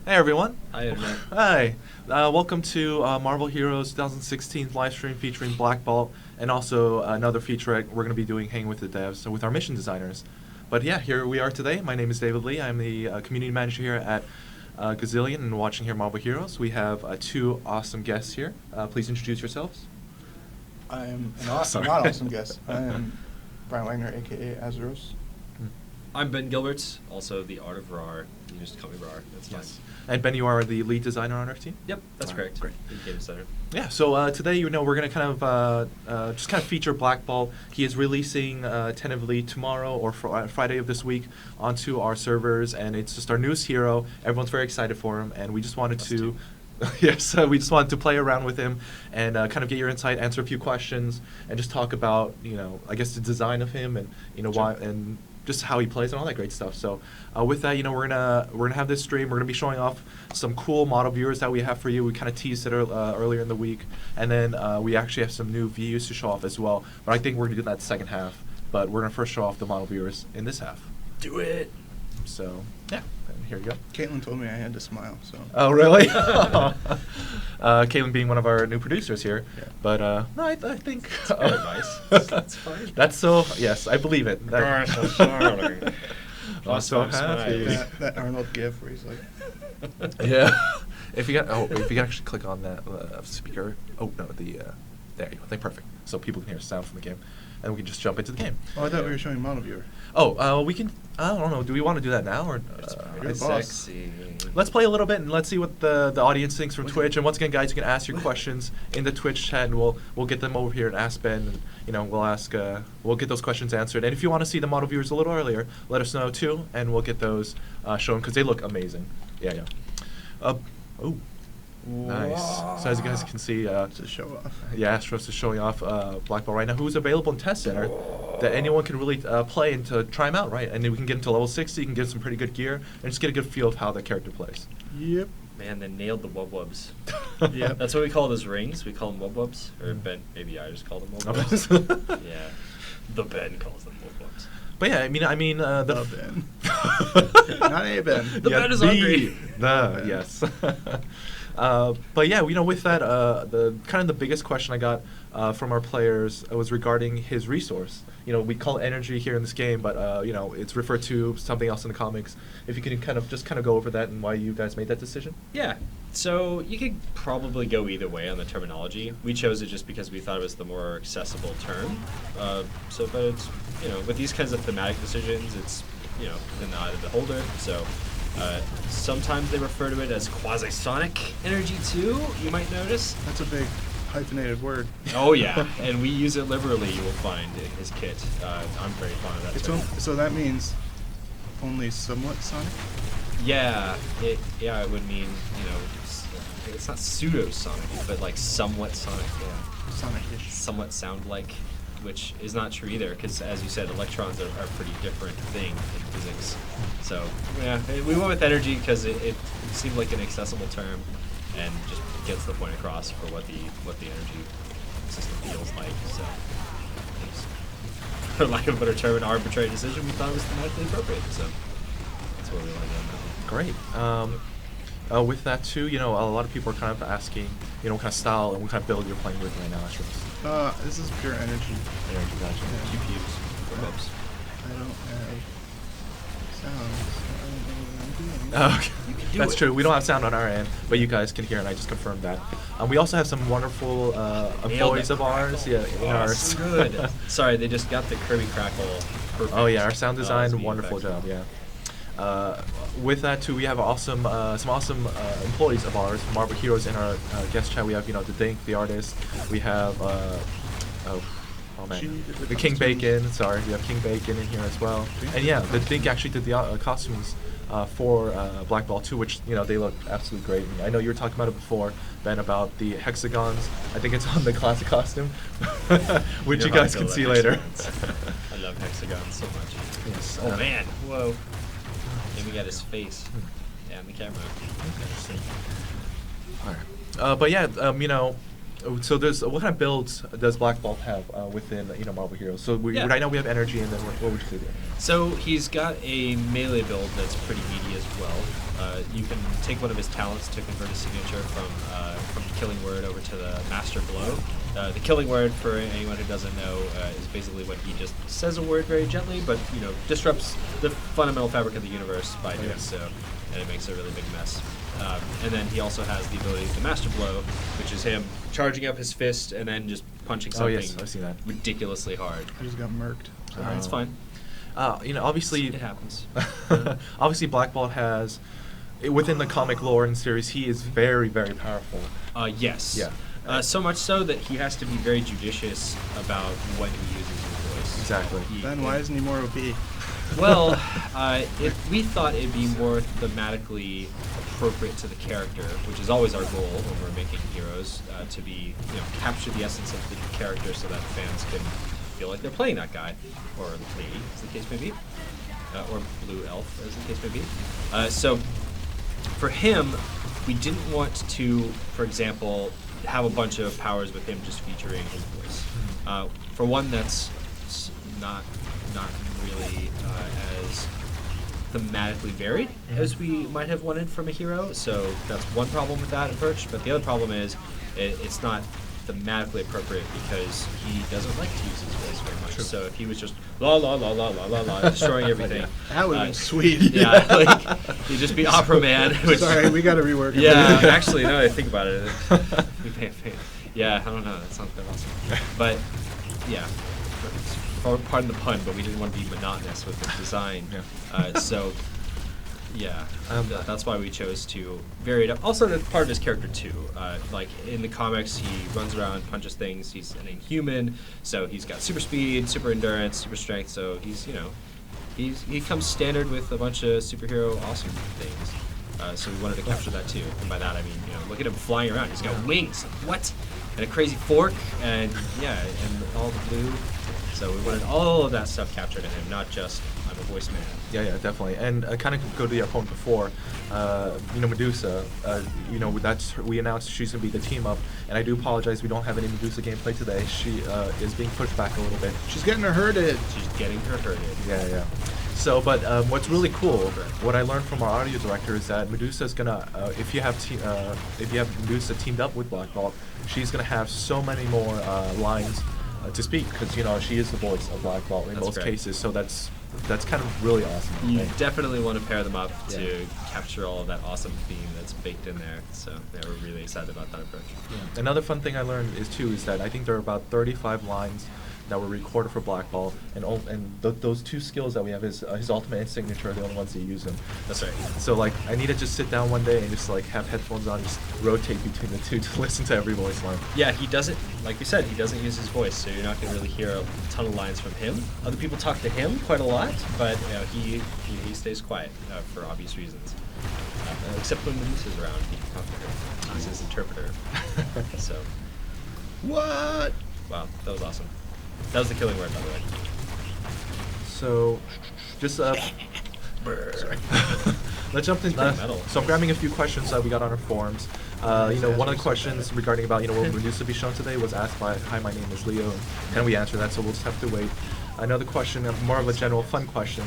Hey everyone. Hi, Internet. Hi. Welcome to Marvel Heroes 2016 live stream featuring Black Bolt and also another featurette we're going to be doing Hanging with the Devs, so with our mission designers. But yeah, here we are today. My name is David Lee. I'm the community manager here at Gazillion and watching here Marvel Heroes. We have two awesome guests here. Please introduce yourselves. I am an Sorry. not awesome guest. I am Brian Wagner, aka Azeros. I'm Ben Gilbert, also the art of Rar. You just call me Rar. That's fine. Yes. And Ben, you are the lead designer on our team? Yep, that's All right, correct. great. Lead game designer. Yeah, so today, we're going to kind of just kind of feature Black Bolt. He is releasing tentatively tomorrow or Friday of this week onto our servers, and it's just our newest hero. Everyone's very excited for him, and we just wanted Us to, too. yes, we just wanted to play around with him and kind of get your insight, answer a few questions, and just talk about, I guess the design of him and Sure. why and just how he plays and all that great stuff. So with that, we're gonna have this stream. We're gonna be showing off some cool model viewers that we have for you. We kind of teased it earlier in the week, and then we actually have some new views to show off as well. But I think we're gonna do that second half. But we're gonna first show off the model viewers in this half. Do it. So yeah, and here you go. Caitlin told me I had to smile, so. Oh really? Caitlin being one of our new producers here. Yeah. But no, I think That's good advice. That's fine. That's so yes, I believe it. Oh, so sorry. I'm so Last time happy. smile. That Arnold gif where he's like, Yeah. if you can actually click on that speaker. Oh no, there you go. They're perfect. So people can hear sound from the game, and we can just jump into the game. oh, I thought we were showing model viewer. Oh, we can. I don't know. Do we want to do that now or? It's You're pretty the boss. sexy. Let's play a little bit and let's see what the audience thinks from Okay. Twitch. And once again, guys, you can ask your questions in the Twitch chat, and we'll get them over here and ask Ben, and we'll ask we'll get those questions answered. And if you want to see the model viewers a little earlier, let us know too, and we'll get those shown because they look amazing. Yeah. Oh, nice. So as you guys can see, To show off. yeah, Astros is showing off Black Ball right now, who's available in Test Center that anyone can really play and to try him out, right? And then we can get into level 60, you can get some pretty good gear, and just get a good feel of how the character plays. Yep. Man, they nailed the wub-wubs. Yep. That's what we call those rings. We call them wub-wubs. Or Ben, maybe I just call them Oh, wub-wubs. Yeah. The Ben calls them wub-wubs. But yeah, I mean, The Ben. Not a Ben. The Ben is hungry. Yes. But yeah, with that, the kind of the biggest question I got from our players was regarding his resource. We call it energy here in this game, but it's referred to something else in the comics. If you can kind of go over that and why you guys made that decision. Yeah. So you could probably go either way on the terminology. We chose it just because we thought it was the more accessible term. But it's, with these kinds of thematic decisions, it's, in the eye of the beholder. So sometimes they refer to it as quasi-sonic energy too, you might notice. That's a big hyphenated word. Oh yeah, and we use it liberally, you will find in his kit. I'm very fond of that It's term. so that means only somewhat sonic? Yeah, it would mean, it's not pseudo-sonic, but like somewhat sonic, yeah. Sonic-ish. Somewhat sound-like, which is not true either, because as you said, electrons are a pretty different thing in physics. So, yeah, we went with energy because it seemed like an accessible term and just gets the point across for what the energy system feels like. So, for lack of a better term, an arbitrary decision, we thought it was thematically appropriate. So, that's what we landed on that one. Great. With that too, a lot of people are kind of asking, what kind of style and what kind of build you're playing with right now, Astros. This is pure energy. Energy, gotcha. Yeah. QPUs for MIPS. I don't have sound, so I don't know what I'm doing. Okay. You can do That's it. true. We don't have sound on our end, but you guys can hear, and I just confirmed that. We also have some wonderful employees it. of ours. Yeah, in Oh, ours. so good. Sorry, they just got the Kirby Crackle. Perfect. Oh yeah, our sound it's design, being wonderful effective. job. Yeah. With that too, we have some awesome employees of ours, Marvel Heroes, in our guest chat. We have the Dink, the artist. We have oh man, She did the the King costumes. Bacon. Sorry, we have King Bacon in here as well. And yeah, the Dink actually did the costumes for Black Ball 2, which they look absolutely great. And I know you were talking about it before, Ben, about the hexagons. I think it's on the classic costume, which you know how I guys feel can about see later. hexagons. I love hexagons so much. Yes, Oh man, whoa. Aiming at his face. Hmm. Yeah, on the camera. All right. But yeah, So there's what kind of builds does Black Bolt have within Marvel Heroes? So Yeah. right now we have energy, and then what would you say there? So he's got a melee build that's pretty meaty as well. You can take one of his talents to convert his signature from the Killing Word over to the Master Blow. The Killing Word, for anyone who doesn't know, is basically when he just says a word very gently, but disrupts the fundamental fabric of the universe by doing so, and it makes a really big mess. And then he also has the ability to Master Blow, which is him charging up his fist and then just punching something Oh yes, I've seen that. ridiculously hard. I just got murked. So. It's fine. Obviously, It happens. obviously Black Bolt has within the comic lore and series, he is very, very powerful. Yes. Yeah. So much so that he has to be very judicious about when he uses his voice. Exactly. Then why isn't he more OP? Well, we thought it'd be more thematically appropriate to the character, which is always our goal when we're making heroes, to be, capture the essence of the character so that fans can feel like they're playing that guy, or lady, as the case may be, or blue elf, as the case may be. So, for him, we didn't want to, for example, have a bunch of powers with him just featuring his voice. For one, that's not really as thematically varied as we might have wanted from a hero. So that's one problem with that approach. But the other problem is it's not thematically appropriate because he doesn't like to use his voice very much. True. So if he was just la la la la la la la destroying everything, That would have been sweet. yeah, like he'd just be Opera Man. Which, Sorry, we got to rework it. yeah, actually, now that I think about it, yeah, I don't know, that sounds kind of awesome. But yeah, pardon the pun, but we didn't want to be monotonous with the design. Yeah. So yeah, that's why we chose to vary it up. Also, that's part of his character too. Like in the comics, he runs around, punches things. He's an inhuman, so he's got super speed, super endurance, super strength. So he's he comes standard with a bunch of superhero awesome things. So we wanted to capture that too. And by that I mean, look at him flying around. He's got wings. What? And a crazy fork, and and all the blue. So we wanted all of that stuff captured in him, not just I'm a voice man. Yeah, definitely. And kind of go to your point before, Medusa, we announced she's going to be the team up, and I do apologize we don't have any Medusa gameplay today. She is being pushed back a little bit. She's getting her herded. She's getting her herded. Yeah. So, but what's really cool, what I learned from our audio director is that Medusa's gonna, if you have Medusa teamed up with Black Bolt, she's gonna have so many more lines to speak because she is the voice of Black Bolt in That's most great. cases. So that's kind of really awesome. I You think. definitely want to pair them up Yeah. to capture all of that awesome theme that's baked in there. So yeah, we're really excited about that approach. Yeah. Another fun thing I learned is that I think there are about 35 lines that were recorded for Black Bolt, and those two skills that we have, his ultimate and signature, are the only ones that use them. That's right. So like, I need to just sit down one day and just like have headphones on, just rotate between the two to listen to every voice line. Yeah, he doesn't, like we said, he doesn't use his voice, so you're not going to really hear a ton of lines from him. Other people talk to him quite a lot, but he stays quiet for obvious reasons. Except when Medusa's around, he can talk to her. He's his interpreter. So, What? wow, that was awesome. That was the Killing Word, by the way. So, just sorry. Let's jump in. pretty metal. So I'm grabbing a few questions that we got on our forums. One of the questions regarding about will Medusa be shown today was asked by hi, my name is Leo, and we answer that, so we'll just have to wait. Another question, more of a general fun question.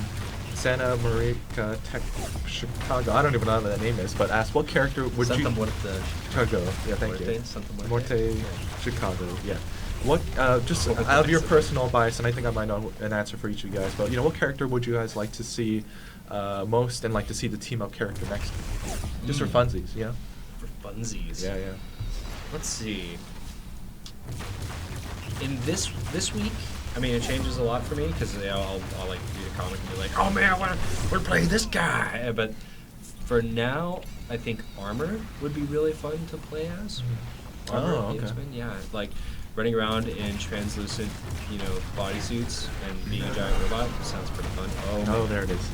Santa Maria Tech Chicago, I don't even know what that name is, but asked what character would Santa you Muerte. Chicago? Yeah, thank Muerte, you. Santa Muerte. Morte, Yeah. Chicago. Yeah. What just What was out the of your next? personal bias, and I think I might know an answer for each of you guys, but what character would you guys like to see most, and like to see the team up character next? Just for funsies, For funsies. Yeah. Let's see. In this week, I mean, it changes a lot for me because I'll like read a comic and be like, oh man, I want to play this guy. But for now, I think Armor would be really fun to play as. Armor, Oh, the okay. X-Men, yeah, like running around in translucent, bodysuits and being a giant robot sounds pretty fun. Oh, there it is.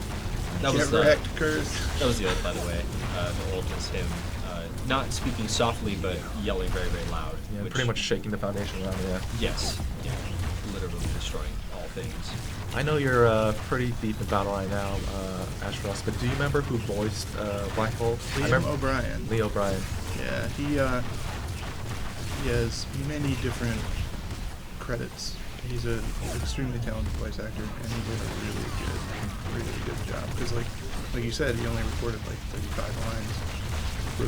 That was Get the wrecked, Curse. that was the other, by the way. The old was him, not speaking softly but yelling very, very loud. Yeah, which- pretty much shaking the foundation around. Yeah. Yes. Yeah. Literally destroying all things. I know you're pretty deep in battle right now, Ashros, but do you remember who voiced Black Bolt? I Liam remember O'Brien. Lee O'Brien. Yeah, he he has many different credits. He's an extremely talented voice actor, and he did a really good job. Because like you said, he only recorded like 35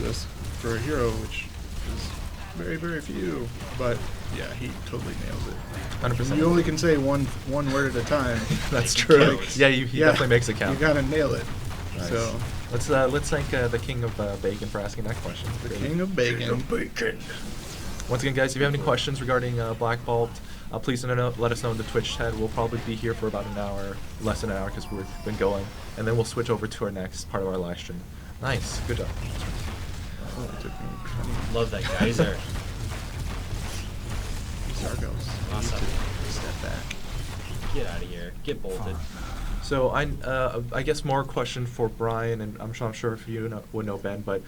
lines for a hero, which is very, very few. But yeah, he totally nails it. 100%. You only can say one word at a time. That's He true. counts. Yeah, he definitely makes it count. You gotta nail it. Nice. So Let's thank the king of bacon for asking that question. the king of bacon. Once again, guys, if you have any questions regarding Black Bolt, please let us know in the Twitch chat. We'll probably be here for about an hour, less than an hour, because we've been going, and then we'll switch over to our next part of our live stream. Nice, good job. Oh, it took me Love that geyser. Zargos. Awesome. Step back. Get out of here. Get bolted. So I guess more question for Brian, and I'm sure if you would know Ben, but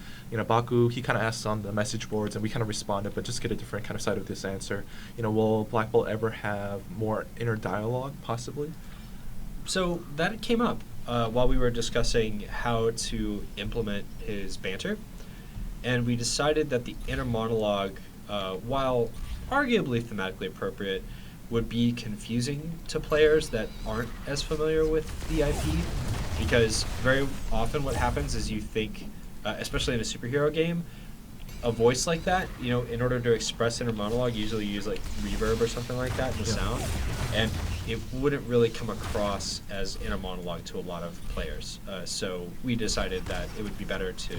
Baku, he kind of asked on the message boards, and we kind of responded, but just get a different kind of side of this answer. Will Black Bolt ever have more inner dialogue, possibly? So that came up while we were discussing how to implement his banter, and we decided that the inner monologue, while arguably thematically appropriate, would be confusing to players that aren't as familiar with the IP, because very often what happens is you think, especially in a superhero game, a voice like that, in order to express inner monologue, usually you use like reverb or something like that in the sound, and it wouldn't really come across as inner monologue to a lot of players. So we decided that it would be better to,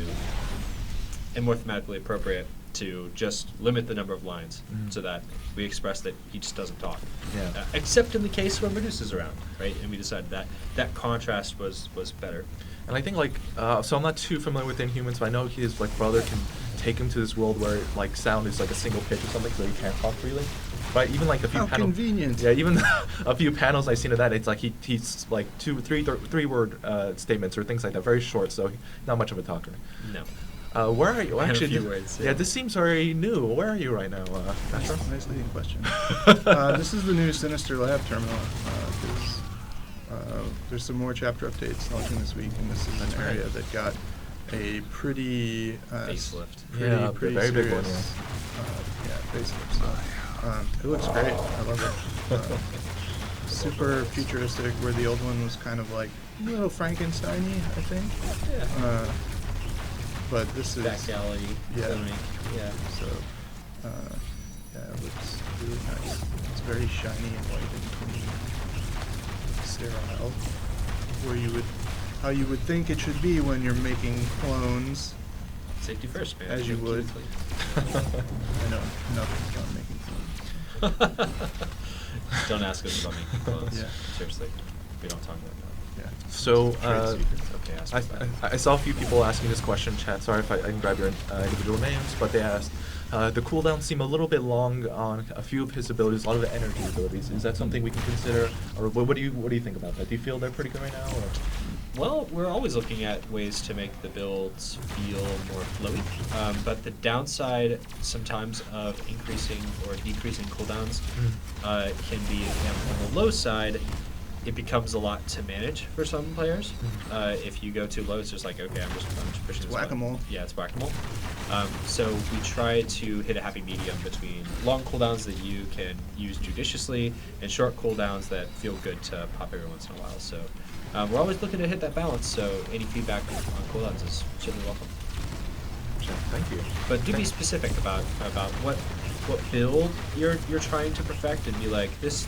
and more thematically appropriate, to just limit the number of lines so that we express that he just doesn't talk. Yeah. Except in the case when Medusa's around, right? And we decided that that contrast was better. And I think so I'm not too familiar with Inhumans, but I know his brother can take him to this world where sound is like a single pitch or something, so he can't talk freely. But even a few How panels. convenient. Yeah, even a few panels I've seen of that, it's like he's like three word statements or things like that, very short, so not much of a talker. No. Where are you? And a Actually, few words, yeah. this seems very new. Where are you right now, Astro? Nice leading question. This is the new Sinister Lab terminal. There's some more chapter updates launching this week, and this is an area that got a pretty Facelift. pretty very big one, serious, facelift. So it looks great. I love it. Super futuristic, where the old one was kind of like a little Frankenstein-y, I think. Yeah. But this is Back alley. Yeah. filming. Yeah. So, it looks really nice. It's very shiny and white and clean, sterile, how you would think it should be when you're making clones. Safety first, man. As you Keep it would. clean. I know nothing's about making clones. Don't ask us about making clones. Yeah. Seriously. We don't talk about that. Yeah. So Trade secret. Okay, ask us that. I saw a few people asking this question in chat. Sorry if I didn't grab your individual names, but they asked, the cooldowns seem a little bit long on a few of his abilities, a lot of the energy abilities. Is that something we can consider, or what do you think about that? Do you feel they're pretty good right now? Or? Well, we're always looking at ways to make the builds feel more flowy, but the downside sometimes of increasing or decreasing cooldowns can be, on the low side, it becomes a lot to manage for some players. If you go too low, it's just like, okay, I'm just pushing this button. Whack-a-mole. Yeah, it's whack-a-mole. So we try to hit a happy medium between long cooldowns that you can use judiciously and short cooldowns that feel good to pop every once in a while. So we're always looking to hit that balance, so any feedback on cooldowns is certainly welcome. Sure, thank you. But do be specific about what build you're trying to perfect, and be like, this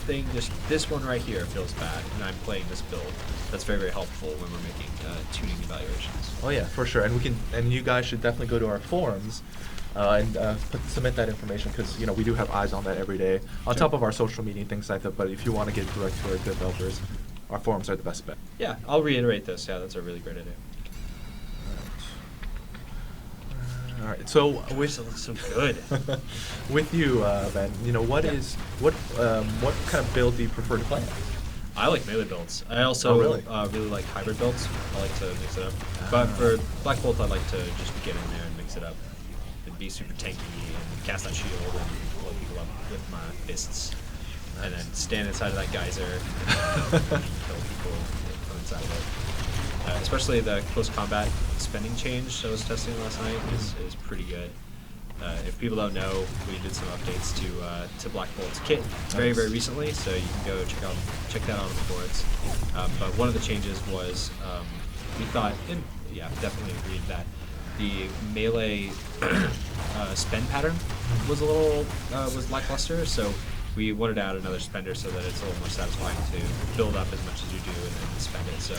one right here feels bad, and I'm playing this build. That's very, very helpful when we're making tuning evaluations. Oh yeah, for sure. And you guys should definitely go to our forums and submit that information, because we do have eyes on that every day, on top of our social media and things like that. But if you want to get direct to our developers, our forums are the best bet. Yeah, I'll reiterate this. Yeah, that's a really great idea. All right. So It looks so good. with you, Ben, what kind of build do you prefer to play? I like melee builds. I also really? Really like hybrid builds. I like to mix it up. But for Black Bolt, I like to just get in there and mix it up. And be super tanky and cast that shield and blow people up with my fists. And then stand inside of that geyser and kill people from inside of it. Especially the close combat spending change I was testing last night is pretty good. If people don't know, we did some updates to Black Bolt's kit very recently, so you can go check that out on the boards. But one of the changes was we thought, and yeah, definitely agreed that the melee spend pattern was a little was lackluster, so we wanted to add another spender so that it's a little more satisfying to build up as much as you do and then spend it. So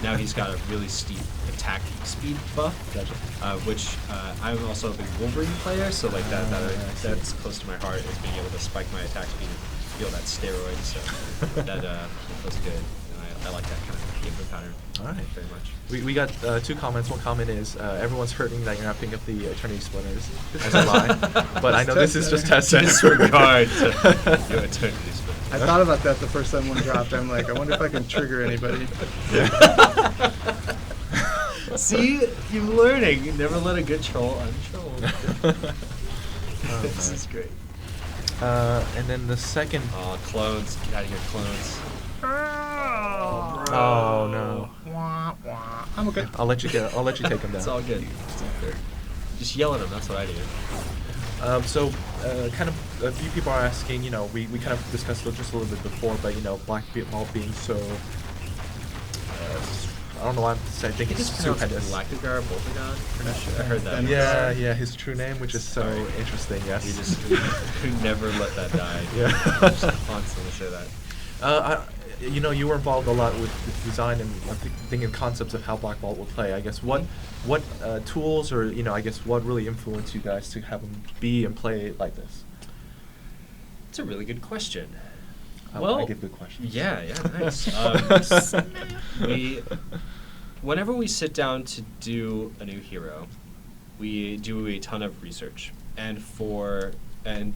now he's got a really steep attack speed buff, Gotcha. which I'm also a big Wolverine player, so like that's close to my heart, is being able to spike my attack speed and feel that steroid. So that feels good. And I like that kind of gameplay pattern. All right. Very much. We got 2 comments. One comment is everyone's hurting that you're not picking up the Eternity Splinters as a lie, but I know this is just test center. Disregard to your Eternity Splinters. I thought about that the first time one dropped. I'm like, I wonder if I can trigger anybody. See, you're learning. You never let a good troll untroll. This is great. And then the second. Oh, clones. Get out of here, clones. Oh no. I'm okay. I'll let you take him down. It's all good. It's all good. Just yell at them. That's what I do. Kind of a few people are asking, we kind of discussed it just a little bit before, but Black Bolt being so, I don't know why I think it's stupendous. Blackagar, Boltagon. I heard that. Yeah, his true name, which is so interesting. Yes. We never let that die. Yeah. Just constantly say that. You were involved a lot with design and thinking concepts of how Black Bolt would play. I guess what tools or I guess what really influenced you guys to have him be and play like this? It's a really good question. I give good questions. Yeah, nice. Whenever we sit down to do a new hero, we do a ton of research, and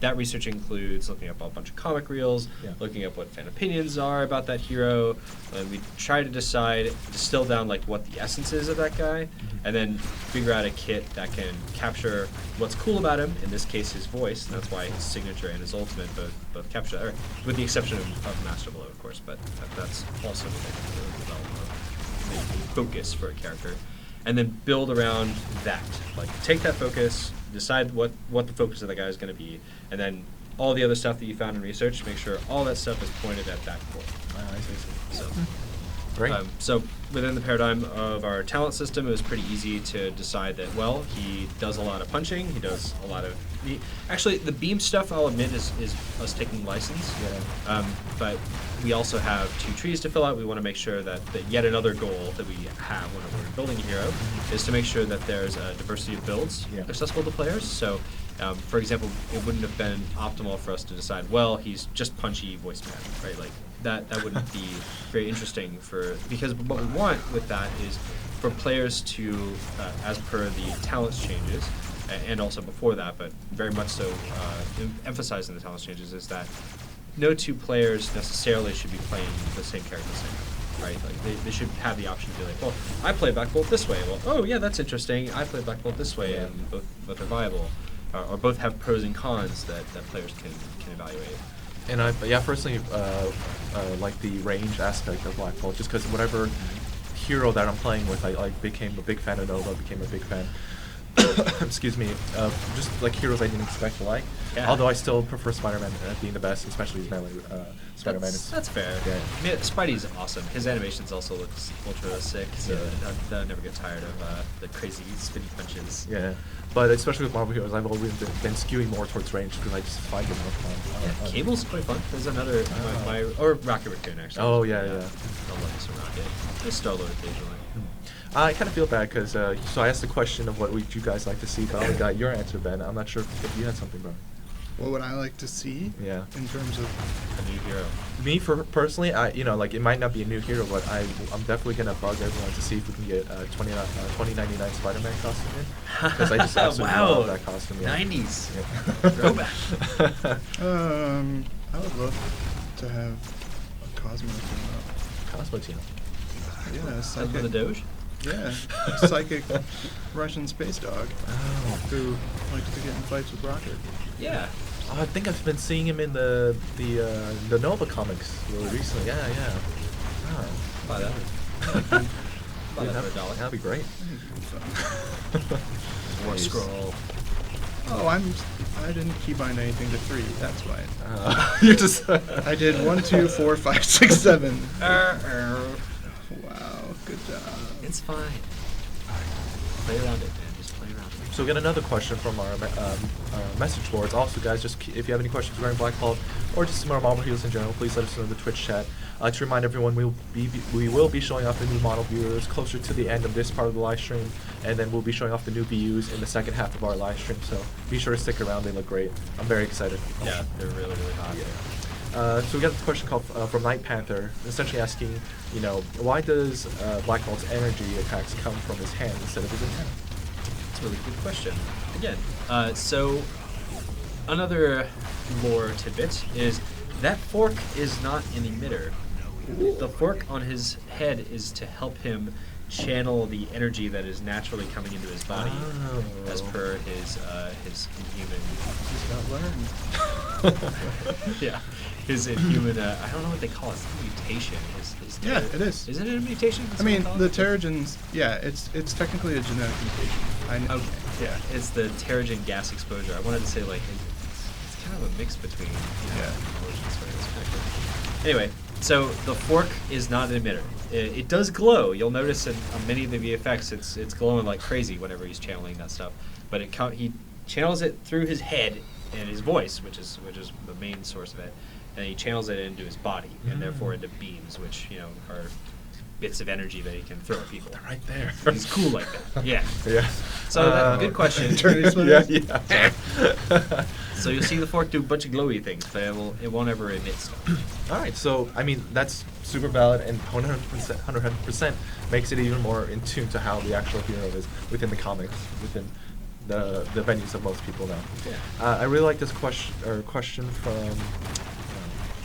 that research includes looking up a bunch of comic reels, looking up what fan opinions are about that hero, and we try to distill down like what the essence is of that guy, and then figure out a kit that can capture what's cool about him, in this case his voice, and that's why his signature and his ultimate both capture that, with the exception of Master Blow, of course, but that's also the focus for a character. And then build around that. Like, take that focus, decide what the focus of the guy is going to be, and then all the other stuff that you found in research, make sure all that stuff is pointed at that goal. I see. So, Great. So within the paradigm of our talent system, it was pretty easy to decide that, well, he does a lot of punching, he does a lot of... Actually, the beam stuff, I'll admit, is us taking license. Yeah. But we also have 2 trees to fill out. We want to make sure that yet another goal that we have whenever we're building a hero is to make sure that there's a diversity of builds accessible to players. So, for example, it wouldn't have been optimal for us to decide, well, he's just punchy voice man, right? Like, that wouldn't be very interesting because what we want with that is for players to, as per the talents changes, and also before that, but very much so emphasizing the talents changes, is that no 2 players necessarily should be playing the same character the same way, right? Like they should have the option to be like, well, I play Black Bolt this way. Well, oh yeah, that's interesting. I play Black Bolt this way, and both are viable, or both have pros and cons that players can evaluate. And I personally like the range aspect of Black Bolt, just because whatever hero that I'm playing with, I became a big fan of Nova, became a big fan. Excuse me, just like heroes I didn't expect to like. Yeah. Although I still prefer Spider-Man being the best, especially his melee Spider-Man. That's fair. Yeah. I mean, Spidey's awesome. His animations also looks ultra sick, so I never get tired of the crazy spinny punches. Yeah, but especially with Marvel heroes, I've always been skewing more towards range because I just find it more fun. Cable's quite fun. There's another or Rocket Raccoon actually. Oh yeah. I love some Rocket. Just Star-Lord occasionally. I kind of feel bad because so I asked the question of what would you guys like to see, but I only got your answer, Ben. I'm not sure if you had something, bro. What would I like to see? Yeah. In terms of a new hero. Me personally, like it might not be a new hero, but I'm definitely gonna bug everyone to see if we can get 2099 Spider-Man costume in, because I just absolutely love that costume. Yeah. 90s. Yeah. Throwback. I would love to have a Cosmo team up. Cosmo team. Yeah, Psychic. The Doge? Yeah, psychic Russian space dog who likes to get in fights with Rocket. Yeah. Oh, I think I've been seeing him in the Nova comics really recently. Yeah. Oh, buy that. Buy that for $1. That'd be great. War Scroll. Oh, I didn't keybind anything to 3. That's why. You're just. I did 1, 2, 4, 5, 6, 7. Wow, good job. It's fine. Play around it, man. Just play around it. So we got another question from our message boards. Also, guys, just if you have any questions regarding Black Ball or just some of our Marble Heroes in general, please let us know in the Twitch chat. To remind everyone, we will be showing off the new model viewers closer to the end of this part of the live stream, and then we'll be showing off the new VUs in the second half of our live stream. So be sure to stick around; they look great. I'm very excited. Yeah, they're really, really hot. So we got a question called from Night Panther, essentially asking, why does Black Bolt's energy attacks come from his hand instead of his antenna? That's a really good question. Again, so another lore tidbit is that fork is not an emitter. The fork on his head is to help him channel the energy that is naturally coming into his body, as per his inhuman. He's not learned. Yeah, his inhuman. I don't know what they call it. It's a mutation. Yeah, it is. Isn't it a mutation? I mean, the Terrigens. Yeah, it's technically a genetic mutation. Okay. Yeah, it's the Terrigen gas exposure. I wanted to say like it's kind of a mix between. Anyway, so the fork is not an emitter. It does glow. You'll notice in many of the VFX, it's glowing like crazy whenever he's channeling that stuff. But he channels it through his head and his voice, which is the main source of it, and he channels it into his body and therefore into beams, which are bits of energy that he can throw at people. They're right there. He's cool like that. Yeah. Yeah. So good question. Yeah. So you'll see the fork do a bunch of glowy things, but it won't ever emit stuff. All right, so I mean that's super valid, and 100% makes it even more in tune to how the actual hero is within the comics, within the venues of most people now. Yeah. I really like this question from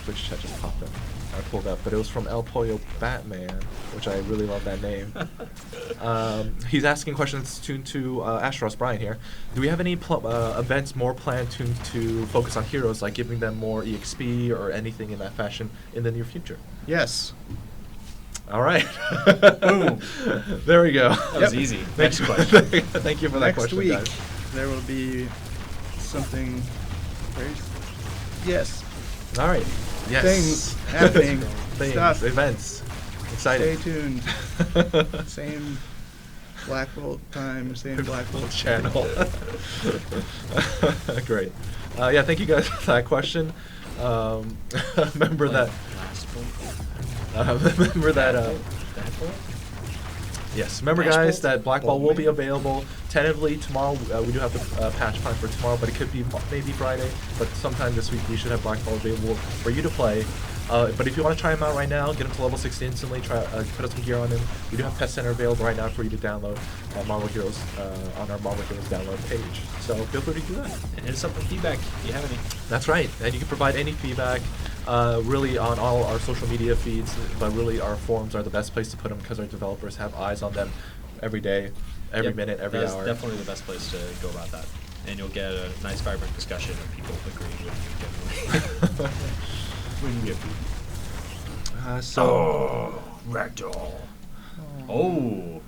Twitch chat just popped up. I pulled up, but it was from El Pollo Batman, which I really love that name. He's asking questions tuned to Ashros Brian here. Do we have any events more planned to focus on heroes, like giving them more EXP or anything in that fashion in the near future? Yes. All right. Boom. There we go. That was easy. Next question. Thank you for that Next question, week, guys. there will be something crazy. Yes. All right. Yes. Things happening. Things, Stuff. events. Exciting. Stay tuned. Same Black Bolt time, same Black Bolt channel. Great. Yeah, thank you guys for that question. Remember that. Remember that. Yes, remember Patch guys Bolt? that Black Ball will be available tentatively tomorrow. We do have the patch plan for tomorrow, but it could be maybe Friday. But sometime this week we should have Black Ball available for you to play. But if you want to try him out right now, get him to level 60 instantly. Put some gear on him. We do have Pest Center available right now for you to download Marvel Heroes on our Marvel Heroes download page. So feel free to do that. And hit us up with feedback if you have any. That's right, and you can provide any feedback really on all our social media feeds, but really our forums are the best place to put them because our developers have eyes on them every day, every minute, every hour. That's definitely the best place to go about that. And you'll get a nice, vibrant discussion of people agreeing with you generally. When you get Ragdoll. Oh.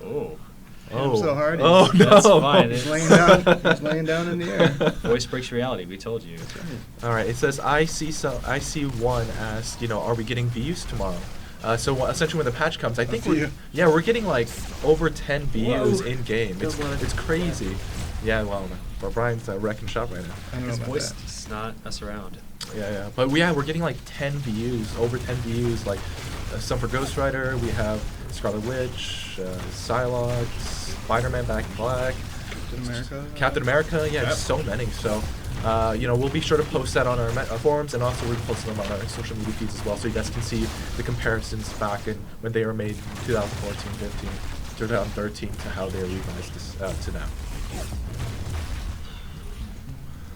I'm so hard. Oh no! That's fine. He's laying down in the air. Voice breaks reality. We told you. All right. It says I see one asked, are we getting VUs tomorrow? So essentially, when the patch comes, I think we're getting like over 10 VUs in game. It's crazy. Yeah, well, Brian's wrecking shop right now. I don't know His about voice that. does not mess around. Yeah. But we're getting like 10 VUs, over 10 VUs. Like some for Ghost Rider. We have Scarlet Witch, Psylocke, Spider-Man Back in Black, Captain America. Yeah, Yep. so many. So. We'll be sure to post that on our forums, and also we'll post them on our social media feeds as well, so you guys can see the comparisons back in when they were made in 2014, 15, 2013 to how they are revised to now.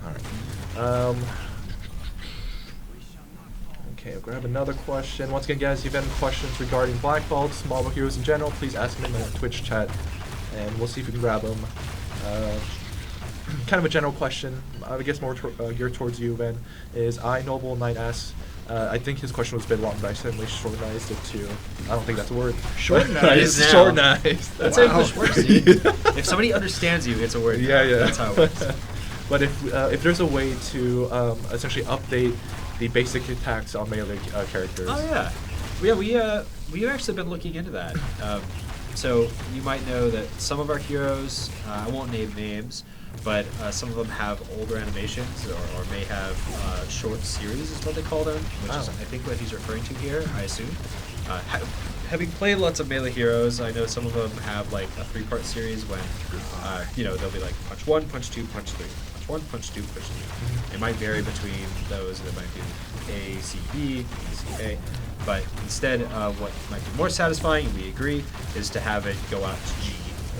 All right. Okay, I'll grab another question. Once again, guys, if you have any questions regarding Black Bolts, Marvel Heroes in general, please ask them in the Twitch chat, and we'll see if we can grab them. Kind of a general question, I guess more geared towards you, Ben, is Noble Knight asks, I think his question was a bit long, but I certainly shortenized it to, I don't think that's a word. Shortenized? Shortenized. That's how English works, dude. If somebody understands you, it's a word. Yeah. That's how it works. But if there's a way to essentially update the basic attacks on melee characters. Oh yeah, we've actually been looking into that. So you might know that some of our heroes, I won't name names, but some of them have older animations or may have short series is what they call them, which is Oh. I think what he's referring to here, I assume. Having played lots of melee heroes, I know some of them have like a 3-part series when, they'll be like punch 1, punch 2, punch 3. Punch 1, punch 2, punch 3. It might vary between those, and it might be A, C, B, B, C, A. But instead, what might be more satisfying, we agree, is to have it go out to G.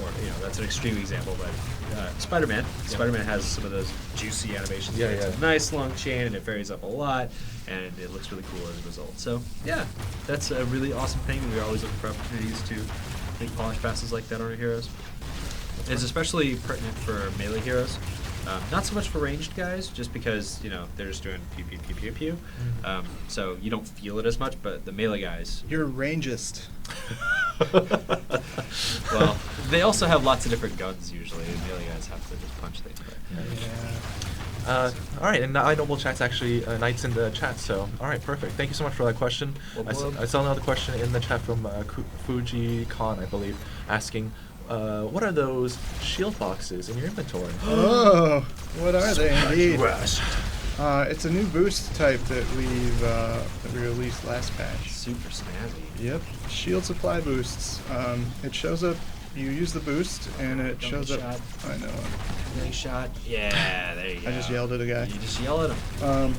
Or, that's an extreme example, but Spider-Man. Yeah. Spider-Man has some of those juicy animations. Yeah, where yeah. It's a nice long chain, and it varies up a lot, and it looks really cool as a result. So, yeah, that's a really awesome thing, and we're always looking for opportunities to make polish passes like that on our heroes. It's especially pertinent for melee heroes. Not so much for ranged guys, just because, they're just doing pew, pew, pew, pew, pew. So you don't feel it as much, but the melee guys, You're rangist. well, they also have lots of different guns usually, and melee guys have to just punch things. But Yeah. All right, and now I know chat's actually Knight's in the chat, so all right, perfect. Thank you so much for that question. Well, I saw another question in the chat from Fuji Khan, I believe, asking, what are those shield boxes in your inventory? Oh, what are they indeed? West. It's a new boost type that we released last patch. Super snazzy. Yep, shield supply boosts. It shows up. You use the boost, and it Double shows up. shot. I know. Nice shot. Yeah, there you go. I just yelled at a guy. You just yell at him.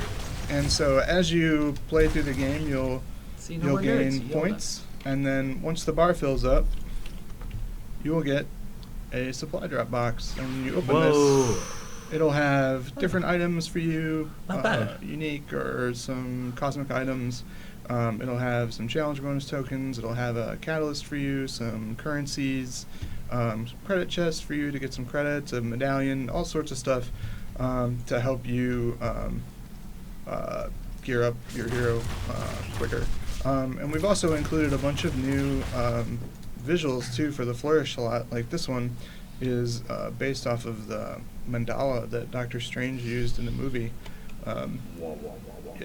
And so as you play through the game, you'll See, no more nerds. gain You yelled points, and then once the bar fills up, you will get a supply drop box. And when you open this, it'll have different items for you, Not bad. unique or some cosmic items. It'll have some challenge bonus tokens. It'll have a catalyst for you, some currencies, some credit chests for you to get some credits, a medallion, all sorts of stuff to help you gear up your hero quicker. And we've also included a bunch of new visuals too for the Flourish slot. Like this one is based off of the mandala that Doctor Strange used in the movie.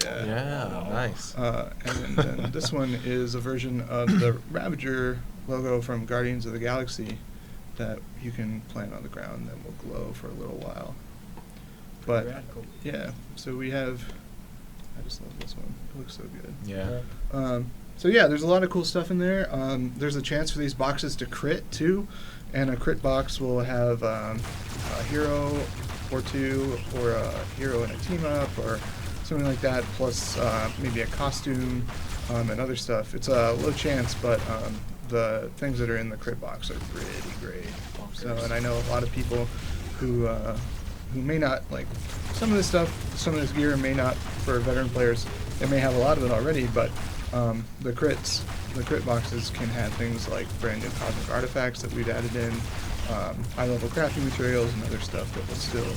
Yeah. Yeah, nice. And then this one is a version of the Ravager logo from Guardians of the Galaxy that you can plant on the ground that will glow for a little while. But Radical. yeah, so we have. I just love this one. It looks so good. Yeah. So yeah, there's a lot of cool stuff in there. There's a chance for these boxes to crit too, and a crit box will have a hero or two, or a hero and a team up, or something like that, plus maybe a costume and other stuff. It's a low chance, but the things that are in the crit box are pretty great. So, and I know a lot of people who may not like some of this stuff, some of this gear may not, for veteran players, they may have a lot of it already, but the crit boxes can have things like brand new cosmic artifacts that we've added in, high level crafting materials and other stuff that will still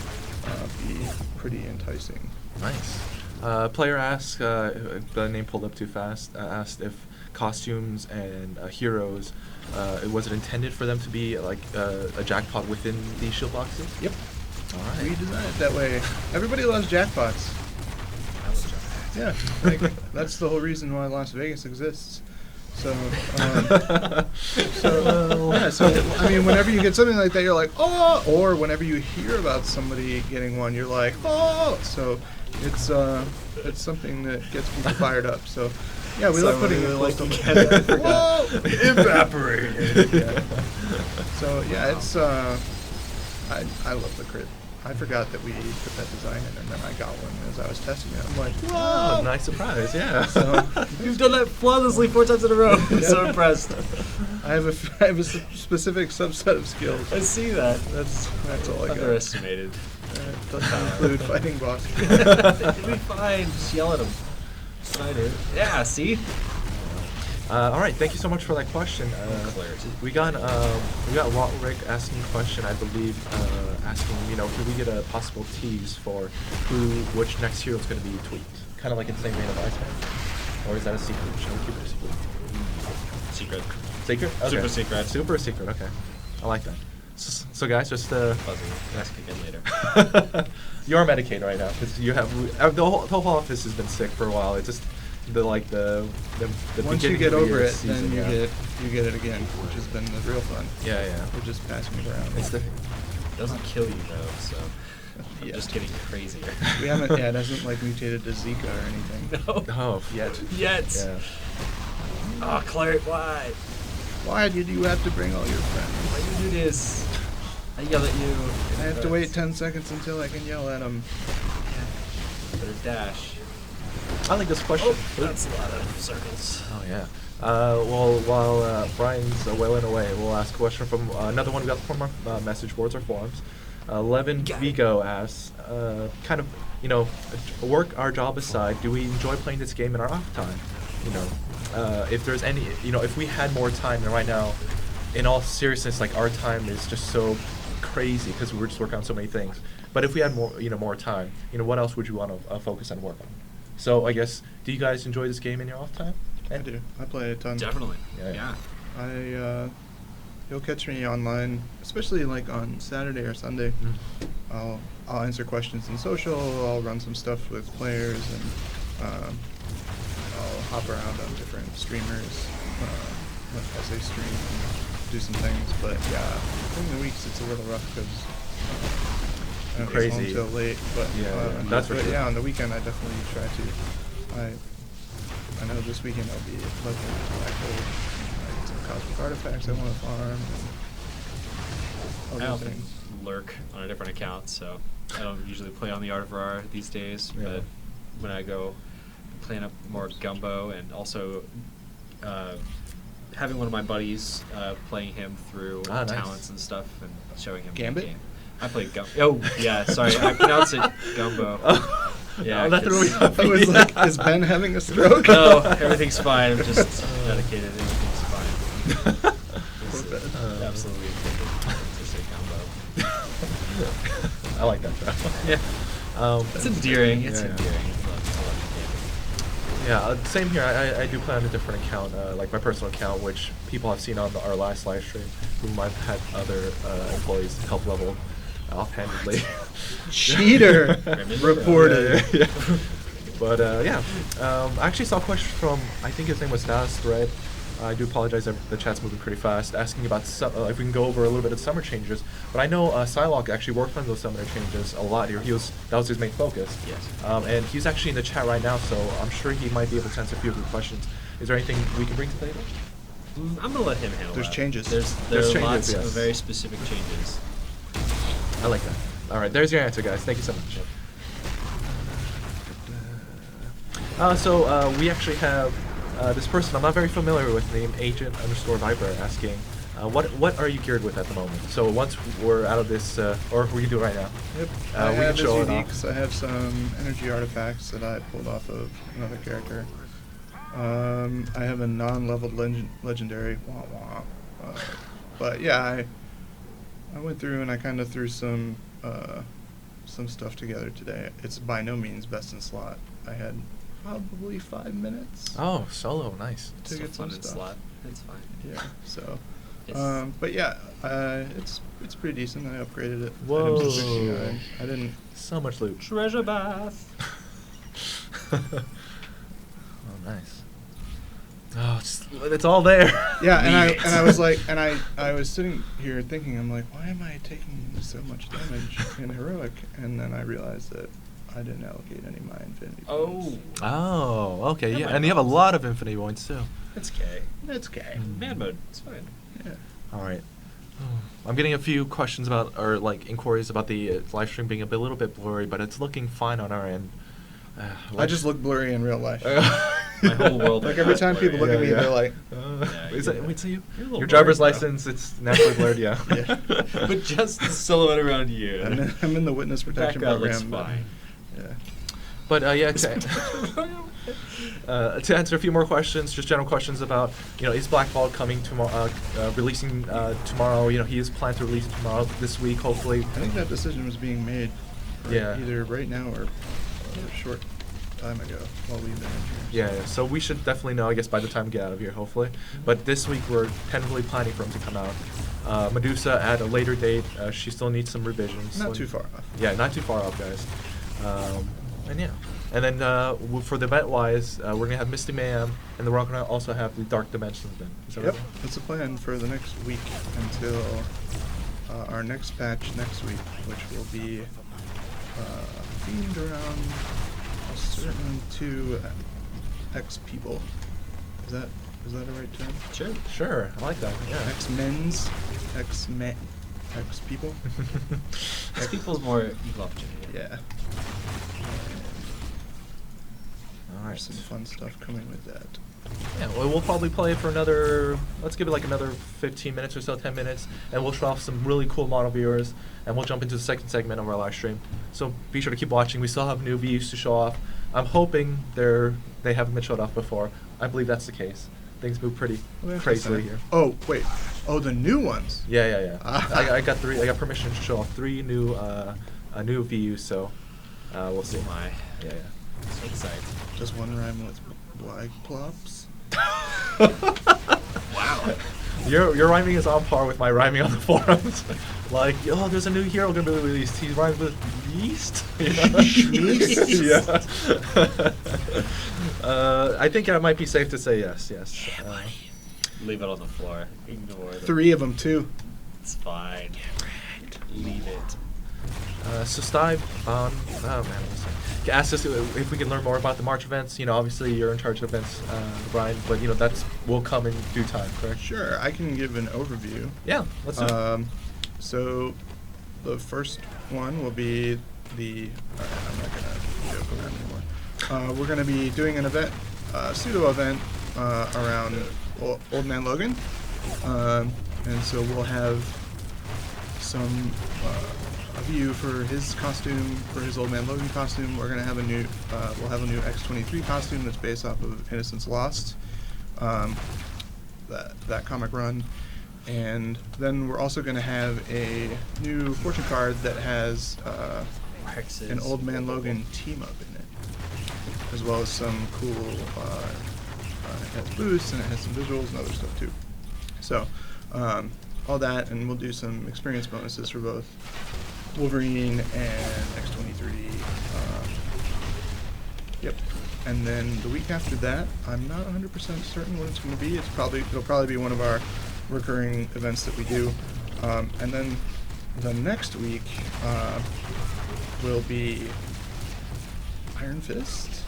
be pretty enticing. Nice. Player asks, the name pulled up too fast, asked if costumes and heroes, was it intended for them to be like a jackpot within these shield boxes? Yep. All right. We designed it that way. Everybody loves jackpots. I was trying. Yeah, like, that's the whole reason why Las Vegas exists. So, so I mean, whenever you get something like that, you're like, oh, or whenever you hear about somebody getting one, you're like, oh. So it's something that gets people fired up. So, yeah, we love putting Someone cool like stuff to like get that. it. Whoa! Evaporated. Yeah. So yeah, it's I love the crit. I forgot that we put that design in, and then I got one as I was testing it. I'm like, Oh, whoa! nice surprise, yeah. So You've done that flawlessly 4 times in a row. I'm so Yeah. impressed. I have a specific subset of skills. I see that. That's all I got. Underestimated. It doesn't include fighting bosses. You'll be fine. Just yell at him. That's what I do. Yeah, see? All right, thank you so much for that question. Clarity. We got Rick asking a question, I believe, asking, could we get a possible tease for which next hero is going to be tweaked? Kind of like in the same vein of Iceman? Or is that a secret? Shall we keep it a secret? Secret. Secret? Okay. Super secret. Super secret, okay. I like that. So guys, just Fuzzy. Ask again later. you're on Medicaid right now because you have the whole office has been sick for a while. It's just the Once you beginning get of the over year it, season, then yeah. you get it again, which has been the real fun. Yeah, yeah. We're just passing it around. It's the It doesn't kill you though, so I'm Yeah. just getting crazier. We haven't. Yeah, it hasn't like mutated to Zika or anything. No. oh yet. Yet. Yeah. Oh, Clark, why? Why did you have to bring all your Why friends? you do this? I yell at you. I have to wait 10 seconds until I can yell at them. Better dash. I like this question. Oh, that's a lot of circles. Oh yeah. Well, while Brian's wailing away, we'll ask a question from another one we got from our message boards or forums. Levin Got it. Vigo asks, kind of, work our job aside, do we enjoy playing this game in our off time? If there's any, if we had more time, and right now, in all seriousness, like our time is just so crazy because we're just working on so many things. But if we had more time, what else would you want to focus on work on? So I guess, do you guys enjoy this game in your off time? I do. I play a ton. Definitely. Yeah. You'll catch me online, especially like on Saturday or Sunday. Mm. I'll answer questions in social. I'll run some stuff with players, and I'll hop around on different streamers as they stream and do some things. But yeah, during the weeks it's a little rough because I don't get home Crazy. till late. But Yeah, that's for but sure. yeah, on the weekend I definitely try to. I know this weekend I'll be looking at Black Hole, like some cosmic artifacts I want to farm, and I other often things. lurk on a different account, so I don't usually play on the Art of Ra these days. Yeah. But when I go playing up more Gumbo, and also having one of my buddies playing him through Ah, nice. talents and stuff, and showing him Gambit? the game. I play Gumbo. Oh yeah, sorry, I pronounce it Gumbo. Yeah, Oh, that threw me 'cause- off. I was like, is Ben having a stroke? No, everything's fine. I'm just medicated. Everything's fine. Poor Ben. Absolutely intended to say Gumbo. I like that show. Yeah. It's endearing. It's yeah. endearing. I love Yeah, same here. I do play on a different account, like my personal account, which people have seen on our last live stream, whom I've had other employees help level offhandedly. Cheater! Reported. Yeah. But I actually saw a question from, I think his name was Nas, right? I do apologize, the chat's moving pretty fast, asking about if we can go over a little bit of summer changes. But I know Psylocke actually worked on those summer changes a lot here. That was his main focus. Yes. And he's actually in the chat right now, so I'm sure he might be able to answer a few of your questions. Is there anything we can bring to the table? I'm gonna let him handle There's that. changes. There There's are changes, lots yes. of very specific changes. I like that. All right, there's your answer, guys. Thank you so much. So we actually have this person I'm not very familiar with, named Agent_Viper, asking, what are you geared with at the moment? So once we're out of this, or we can do it right now. Yep. We I can have show his it off. uniques. I have some energy artifacts that I pulled off of another character. I have a non-leveled legendary. Wah, wah. But yeah, I went through and I kind of threw some stuff together today. It's by no means best in slot. I had probably 5 minutes. Oh, solo, nice. To Still get some fun and stuff. slot. It's fine. Yeah. So. It's- But yeah, it's pretty decent. I upgraded it. Whoa. Items to 69. I didn't. So much loot. Treasure bath. Oh, nice. Oh, it's all there. Yeah, and Neat. I was like, and I was sitting here thinking, I'm like, why am I taking so much damage in heroic? And then I realized that I didn't allocate any of my infinity points. Oh, Oh, okay, That yeah, might and you have a help. lot of infinity points too. it's gay. It's okay. Man mode. It's fine. Yeah. All right. I'm getting a few questions about, or like inquiries about the live stream being a little bit blurry, but it's looking fine on our end. I just look blurry in real life. My whole world. Like every time people look at me, they're like, Yeah, is you're that, wait, so you're a little your driver's blurry, bro. license, it's naturally blurred, yeah. Yeah. But just the silhouette around you. I'm in the witness protection Background program. looks but- fine. Yeah. But yeah, to answer a few more questions, just general questions about, is Black Vault coming tomorrow, releasing tomorrow? He is planned to release it tomorrow, this week, hopefully. I think that decision was being made Yeah. either right now or a short time ago while we've been in here. Yeah, so we should definitely know, I guess, by the time we get out of here, hopefully. But this week we're tentatively planning for him to come out. Medusa at a later date. She still needs some revisions. Not too far off. Yeah, not too far off, guys. And yeah. And then for the event-wise, we're going to have Misty Mayhem, and then we're going to also have the Dark Dimensions event. Is that Yep, right? that's the plan for the next week until our next patch next week, which will be themed around a certain 2 X people. Is that a right term? Sure. Sure, I like that. Yeah. X-men's, X people. X people's more equal opportunity. Yeah. All right. There's some fun stuff coming with that. Yeah, well, we'll probably play for another, let's give it like another 15 minutes or so, 10 minutes, and we'll show off some really cool model viewers, and we'll jump into the second segment of our live stream. So be sure to keep watching. We still have new views to show off. I'm hoping they haven't been showed off before. I believe that's the case. Things move pretty crazily here. Oh, wait. Oh, the new ones. Yeah. I got permission to show off 3 new views, so we'll see. Oh my. Yeah. So excited. Just one rhyme with wag plops. Wow. Your rhyming is on par with my rhyming on the forums. Like, oh, there's a new hero gonna be released. He rhymes with yeast. Yeast? Yeah. I think it might be safe to say yes. Leave it on the floor. Ignore them. 3 of them too. It's fine. Leave it. So Stive, oh man, asked us if we can learn more about the March events. Obviously you're in charge of events, Brian, but that's will come in due time, correct? Sure, I can give an overview. Yeah, let's do it. So the first one will be the. I'm not gonna joke around anymore. We're gonna be doing an event, pseudo event around Old Man Logan, and so we'll have some. A view for his costume, for his Old Man Logan costume. We're gonna have we'll have a new X-23 costume that's based off of Innocence Lost, that comic run, and then we're also gonna have a new fortune card that has an Old Man Logan team up in it, as well as some cool. It has boosts and it has some visuals and other stuff too. So all that, and we'll do some experience bonuses for both Wolverine and X-23. Yep. And then the week after that, I'm not 100% certain what it's going to be. It'll probably be one of our recurring events that we do. And then the next week will be Iron Fist.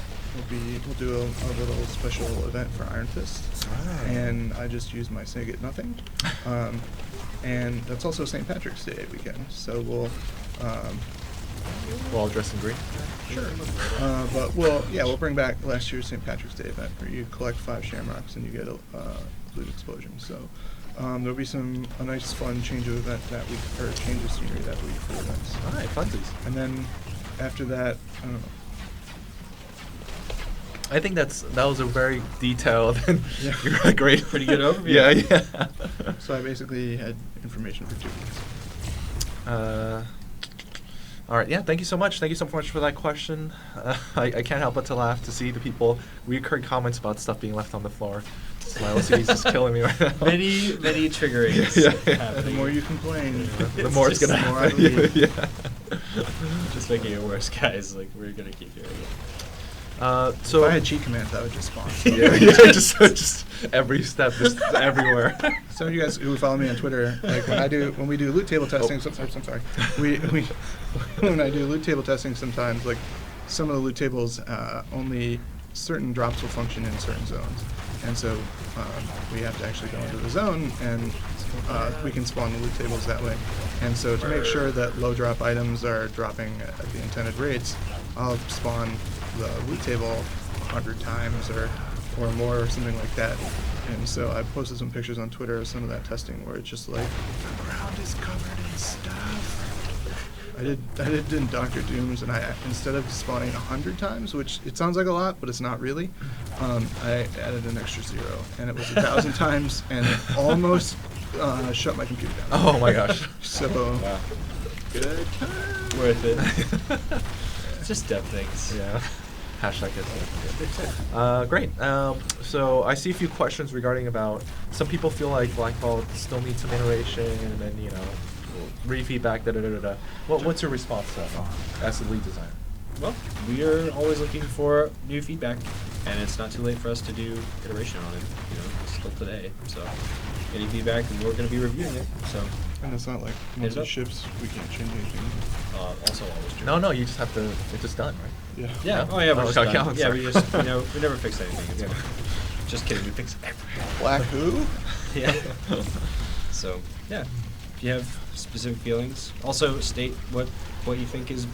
We'll do a little special event for Iron Fist. And I just used my Say Get Nothing. And that's also St. Patrick's Day weekend, so we'll all dressed in green. Sure. But we'll bring back last year's St. Patrick's Day event where you collect 5 shamrocks and you get a loot explosion. So there'll be a nice fun change of event that week, or change of scenery that week for events. All right, funsies. And then after that, I don't know. I think that was a very detailed and Yeah. great, Pretty good overview. Yeah. So I basically had information for 2 weeks. All right, yeah, thank you so much. Thank you so much for that question. I can't help but to laugh to see the recurring comments about stuff being left on the floor. So my OCD is just killing me right now. Many triggerings. Yeah. The more you complain, The more it's just gonna the more I happen. leave. Yeah. Just making it worse, guys. Like, we're gonna keep hearing it. So if I had cheat commands, that would just spawn. yeah, just every step, just everywhere. Some of you guys who follow me on Twitter, like when we do loot table testing, I'm sorry. When I do loot table testing, sometimes like some of the loot tables only certain drops will function in certain zones, and so we have to actually go into the zone and we can spawn the loot tables that way. And so to make sure that low drop items are dropping at the intended rates, I'll spawn the loot table 100 times or more or something like that. And so I posted some pictures on Twitter of some of that testing where it's just like, the ground is covered in stuff. I did in Dr. Doom's, and instead of spawning 100 times, which it sounds like a lot, but it's not really, I added an extra 0, and it was 1,000 times, and it almost shut my computer down. Oh my gosh. So, Wow. good time. Worth it. It's just dev things. Yeah. Hashtag gets great. So I see a few questions regarding about some people feel like Black Ball still needs some iteration and then, you know, re-feedback, da-da-da-da-da. What's your response to that as the lead designer? Well, we are always looking for new feedback, and it's not too late for us to do iteration on it. You know, still today. So, any feedback, and we're going to be reviewing it. So, And it's not like Hit once it it up. ships, we can't change anything. also always true. No, you just have to. It's just done, right? Yeah. Yeah. No? Oh yeah. We're Oh, just okay, done. I'm Yeah. sorry. We just we never fix anything. It's Yeah. fine. Just kidding. We fix everything. Black who? Yeah. So yeah, if you have specific feelings, also state what you think is,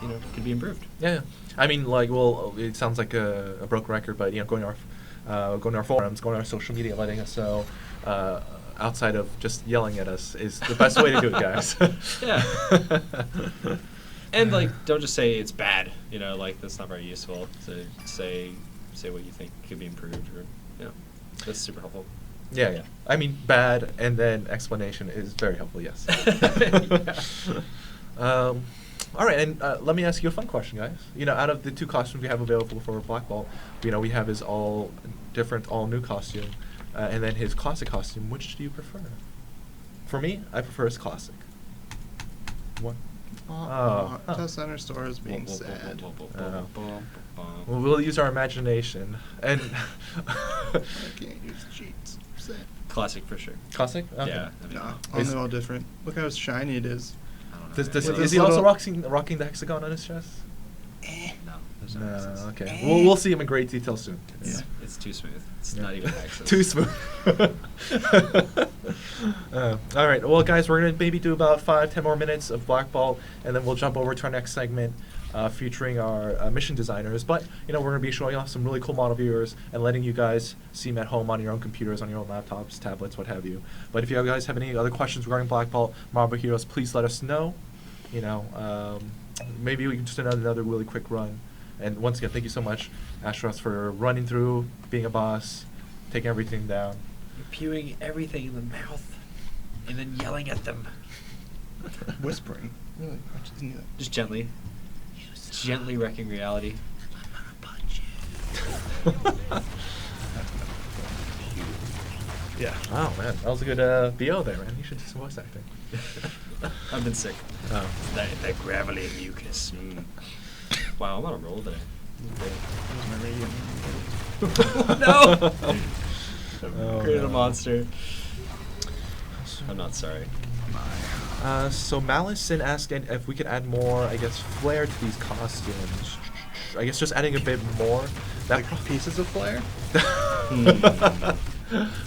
you know, could be improved. Yeah. I mean, like, well, it sounds like a broken record, but you know, going to our forums, going to our social media, letting us know. Outside of just yelling at us is the best way to do it, guys. Yeah. And like, don't just say it's bad. You know, like that's not very useful. To say what you think could be improved, or you know, that's super helpful. Yeah. I mean, bad and then explanation is very helpful. Yes. All right, and let me ask you a fun question, guys. You know, out of the two costumes we have available for Black Ball, you know, we have his all new costume, and then his classic costume. Which do you prefer? For me, I prefer his classic. What? Test Center Store is being sad. Well, we'll use our imagination and I can't use cheats. Sad. Classic for sure. classic. Okay. Yeah. I mean, Nah, Is- all different. Look how shiny it is. I don't know. Does With is this he also little- rocking the hexagon on his chest? No. There's no No. access. Okay. We'll see him in great detail soon. It's too smooth. It's Yeah. not even access. Too smooth. All right. Well, guys, we're going to maybe do about 5-10 more minutes of Black Ball, and then we'll jump over to our next segment featuring our mission designers. But, you know, we're going to be showing off some really cool model viewers and letting you guys see them at home on your own computers, on your own laptops, tablets, what have you. But if you guys have any other questions regarding Black Ball, Marvel Heroes, please let us know. You know, maybe we can just do another really quick run. And once again, thank you so much, Astros, for running through, being a boss, taking everything down. Pewing everything in the mouth, and then yelling at them. Whispering. Really? I just didn't do that. Just gently. Gently wrecking reality. Yeah. Oh man, that was a good BO there, man. You should do some voice acting. I've been sick. Oh. That gravelly mucus. Wow, I'm on a roll today. That was my radio. No! Oh, Created a no. monster. I'm not sorry. So Malison asked if we could add more, I guess, flair to these costumes. I guess just adding a bit more. Like pieces of flair?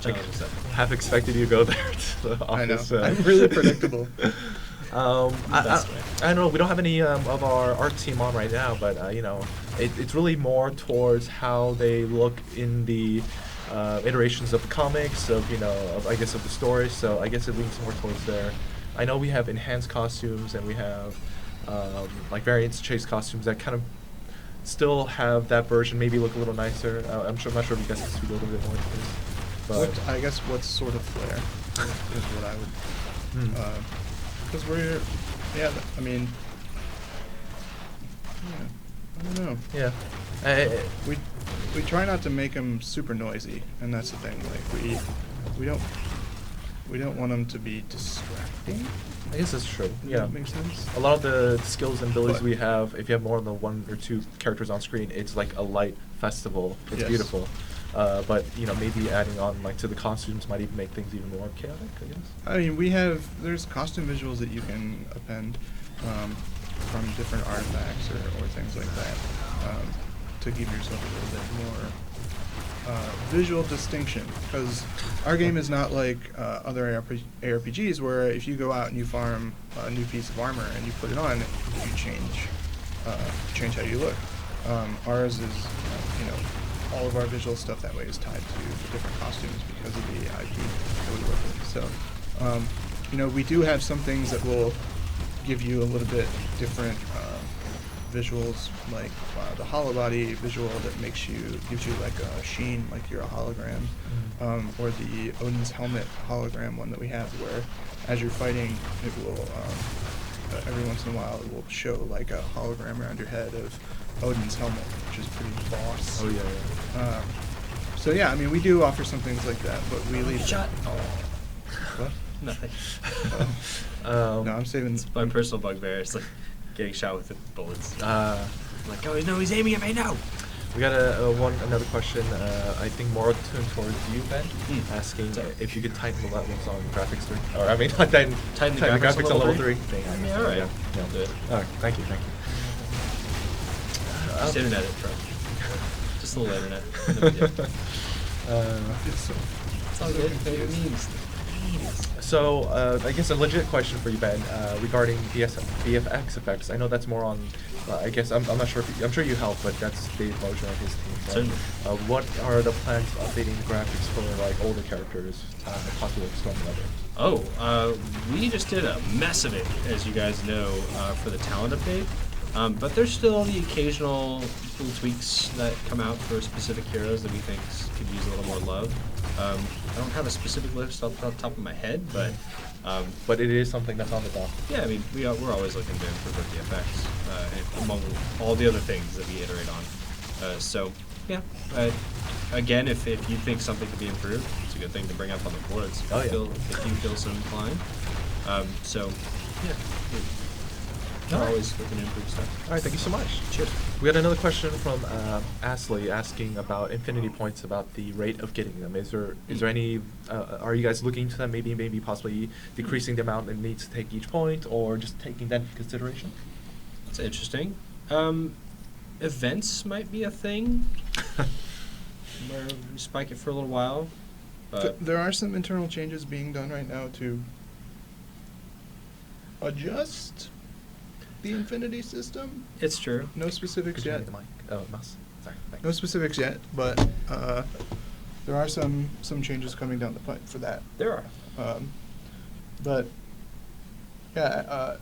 Like, half expected you to go there to the I know. office. I'm really predictable. Best way. I don't know. We don't have any of our art team on right now, but you know, it's really more towards how they look in the iterations of the comics, of you know, I guess of the stories. So I guess it leans more towards there. I know we have enhanced costumes and we have like variants chase costumes that kind of still have that version, maybe look a little nicer. I'm not sure if you guys can speak a little bit more to this. But I guess what sort of flair is what I would. Because we're, I mean, I don't know. yeah. We try not to make them super noisy, and that's the thing. Like we don't want them to be distracting. I guess that's true. Does Yeah. that make sense? A lot of the skills and abilities But- we have, if you have more than 1 or 2 characters on screen, it's like a light festival. It's Yes. beautiful. But you know, maybe adding on like to the costumes might even make things even more chaotic, I guess. I mean, there's costume visuals that you can append from different artifacts or things like that to give yourself a little bit more visual distinction. Because our game is not like other ARPGs where if you go out and you farm a new piece of armor and you put it on, you change how you look. Ours is, you know, all of our visual stuff that way is tied to different costumes because of the IP that we work with. So, you know, we do have some things that will give you a little bit different visuals, like the hollow body visual that gives you like a sheen, like you're a hologram, or the Odin's helmet hologram one that we have, where as you're fighting, it will every once in a while it will show like a hologram around your head of Odin's helmet, which is pretty boss. Oh yeah. So yeah, I mean, we do offer some things like that, but we leave. Shot. What? Nothing. No, I'm saving. It's my personal bugbear. It's like getting shot with the bullets. Uh, I'm like, oh no, he's aiming at me now. we got another question. I think more tuned towards you, Ben, asking if you could tighten the levels on graphics 3, or I mean, not tighten Tighten the the graphics graphics a on level level 3. three? Yeah, all right. Yeah. I'll do it. All right. Thank you. Just internet it, bro. Just a little internet. No big deal. It's so. It's all good. Favorite memes. So, I guess a legit question for you, Ben, regarding VFX effects. I know that's more on. I guess I'm not sure. I'm sure you help, but that's Dave Mosher and his team. But, Certainly. what are the plans for updating the graphics for like older characters, possibly like Stormweather? Oh, we just did a mess of it, as you guys know, for the talent update. But there's still the occasional little tweaks that come out for specific heroes that we think could use a little more love. I don't have a specific list off the top of my head, but But it is something that's on the dock. yeah, I mean, we're always looking to improve our VFX, and among all the other things that we iterate on. So, yeah, again, if you think something could be improved, it's a good thing to bring up on the boards if, Oh, yeah. if you feel so inclined. So, yeah, we're Alright. always looking to improve stuff. All right, thank you so much. Cheers. We got another question from Ashley asking about infinity points, about the rate of getting them. Is there any? Are you guys looking to them? Maybe possibly decreasing the amount it needs to take each point, or just taking that into consideration? That's interesting. Events might be a thing where we spike it for a little while. But There are some internal changes being done right now to adjust the Infinity system. it's true. No specifics Could you yet. mute the mic? Oh, mouse. Sorry. Thanks. No specifics yet, but there are some changes coming down the pipe for that. There are. But yeah,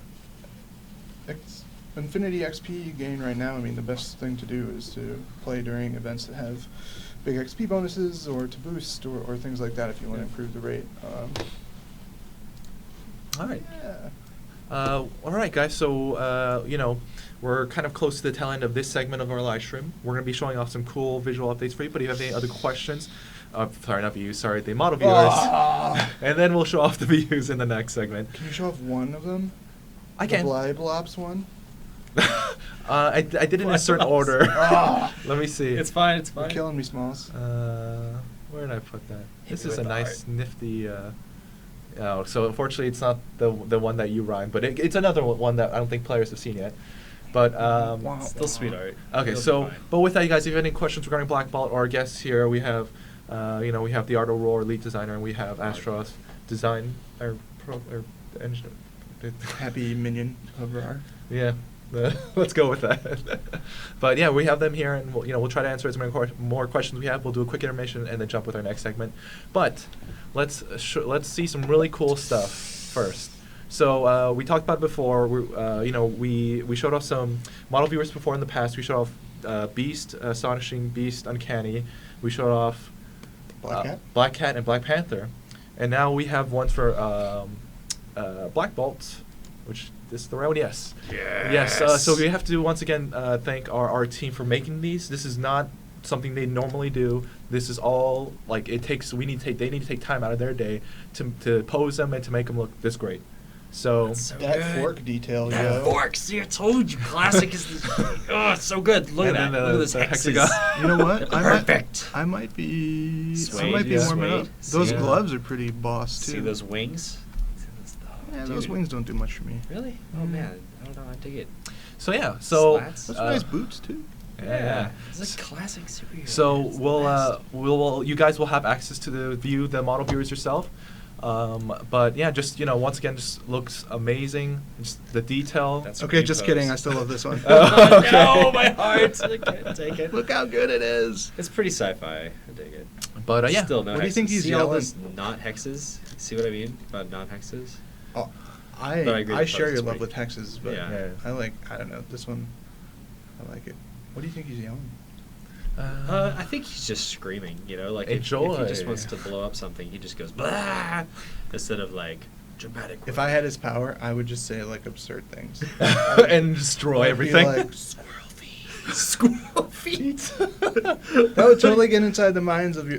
Infinity XP you gain right now. I mean, the best thing to do is to play during events that have big XP bonuses, or to boost, or things like that if you want to improve the rate. All right. Yeah. All right, guys. So, we're kind of close to the tail end of this segment of our live stream. We're going to be showing off some cool visual updates for you. But if you have any other questions, sorry, not views, sorry, the model viewers. Ah. And then we'll show off the views in the next segment. Can you show off one of them? I can. The Blyblops one? I did it in a certain order. Ah. Let me see. It's fine. It's You're fine. killing me, Smalls. Where did I put that? Hit This me is with a the nice, art. nifty. Oh, so unfortunately, it's not the one that you rhymed, but it's another one that I don't think players have seen yet. But Wow. Still sweet art. okay, It'll be so fine. but with that, you guys, if you have any questions regarding Black Bolt or our guests here, we have, we have the Art Aurora lead designer, and we have Astros design or engineer. Happy minion of Rar. Yeah, let's go with that. But yeah, we have them here, and we'll try to answer as many more questions we have. We'll do a quick intermission and then jump with our next segment. But let's see some really cool stuff first. So we talked about it before. We showed off some model viewers before in the past. We showed off Beast, Astonishing Beast, Uncanny. We showed off Black Cat and Black Panther, and now we have one for Black Bolt, which is the round. Yes. Yes. So we have to once again thank our team for making these. This is not something they normally do. This is all like it takes. They need to take time out of their day to pose them and to make them look this great. So, That's so That good. fork detail, That yo. fork. See, I told you, classic is this. Oh, it's so good. Look And at that. then Look at this the hexes. hexagon. You know what? Perfect. I might be Suede, warming suede. up. Those See? gloves are pretty boss too. See those wings? Yeah, those Dude. wings don't do much for me. Really? Oh man, I don't know. I dig it. so yeah. So Slats. Those are nice boots too. Yeah. It's a classic superhero. So It's the best. you guys will have access to the model viewers yourself. But yeah, just once again, just looks amazing. Just the detail. That's Okay, great just pose. kidding. I still love this one. Oh, okay. No, my heart. I can't take it. Look how good it is. It's pretty sci-fi. I dig it. But yeah. Still no What do you hexes. think he's See all yelling? those not hexes? See what I mean about not hexes? Oh, But I agree I with share those, your love it's with pretty- hexes, but Yeah. I don't know, this one, I like it. What do you think he's yelling? I think he's just screaming. Like if Enjoy. he just wants to blow up something, he just goes blah instead of like dramatic. If I had his power, I would just say like absurd things. and destroy I'd be everything. like, squirrel feet. Squirrel feet. That would totally get inside the minds of the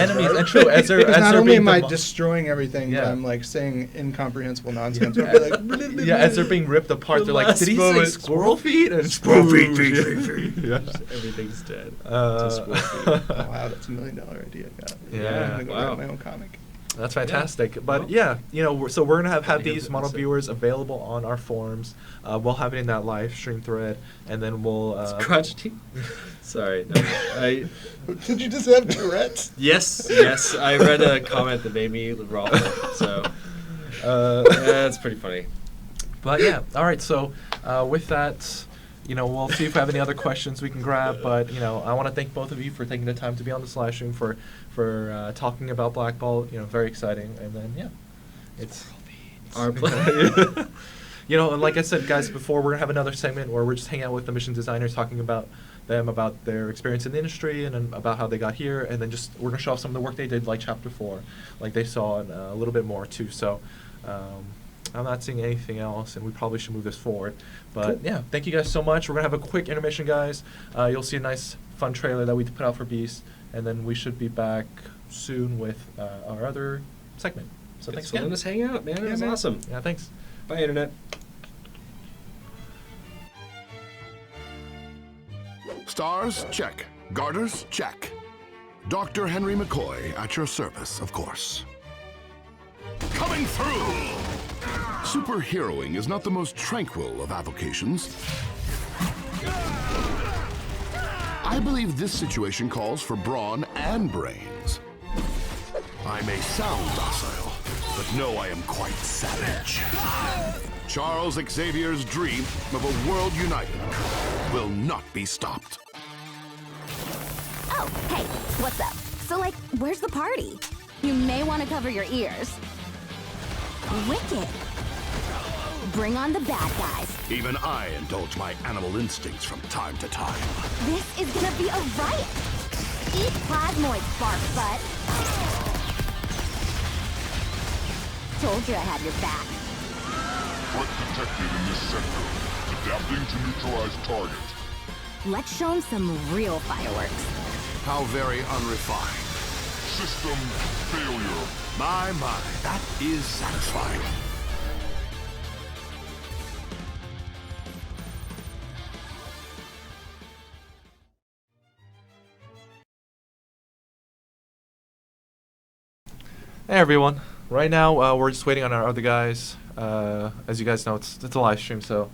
Enemies, right? and true, as they're- Because as not they're only being am I demo- destroying everything, but Yeah. I'm like saying incomprehensible nonsense. I'll be like, Yeah, as they're being ripped apart, The they're like, last "Did he say moment, squirrel feet?" And Squirrel feet, yeah. Everything's dead. Uh, It's a squirrel feet. wow, that's $1 million idea, God. Yeah, I'm gonna go wow. write my own comic. That's fantastic. But Well, yeah, so we're gonna have think these it's model awesome. viewers available on our forums. We'll have it in that live stream thread, and then we'll. Crotch teeth. Sorry, no, I. Did you just have Tourette's? Yes, I read a comment that made me raw. So that's pretty funny. But yeah, all right. So with that, we'll see if we have any other questions we can grab. But I want to thank both of you for taking the time to be on this live stream for talking about Black Ball. Very exciting. And then yeah, it's Our pleasure. and like I said, guys, before we're gonna have another segment where we're just hanging out with the mission designers, talking about them, about their experience in the industry, and then about how they got here, and then just we're gonna show off some of the work they did, like Chapter 4, like they saw, and a little bit more too. So. I'm not seeing anything else, and we probably should move this forward. But yeah, thank you guys so much. We're gonna have a quick intermission, guys. You'll see a nice, fun trailer that we put out for Beast, and then we should be back soon with our other segment. So thanks for again. letting us hang out, man. It was man. awesome. Yeah, thanks. Bye, internet. Stars? Check. Garters? Check. Dr. Henry McCoy at your service, of course. Coming through! Superheroing is not the most tranquil of avocations. I believe this situation calls for brawn and brains. I may sound docile, but no, I am quite savage. Charles Xavier's dream of a world united will not be stopped. Oh, hey, what's up? So, where's the party? You may want to cover your ears. Wicked. Bring on the bad guys. Even I indulge my animal instincts from time to time. This is gonna be a riot. Eat plasmoid, bark butt. Told you I had your back. Threat detected in this sector. Adapting to neutralize target. Let's show 'em some real fireworks. How very unrefined. System failure. My, that is satisfying. Hey everyone. Right now, we're just waiting on our other guys. As you guys know, it's a live stream, so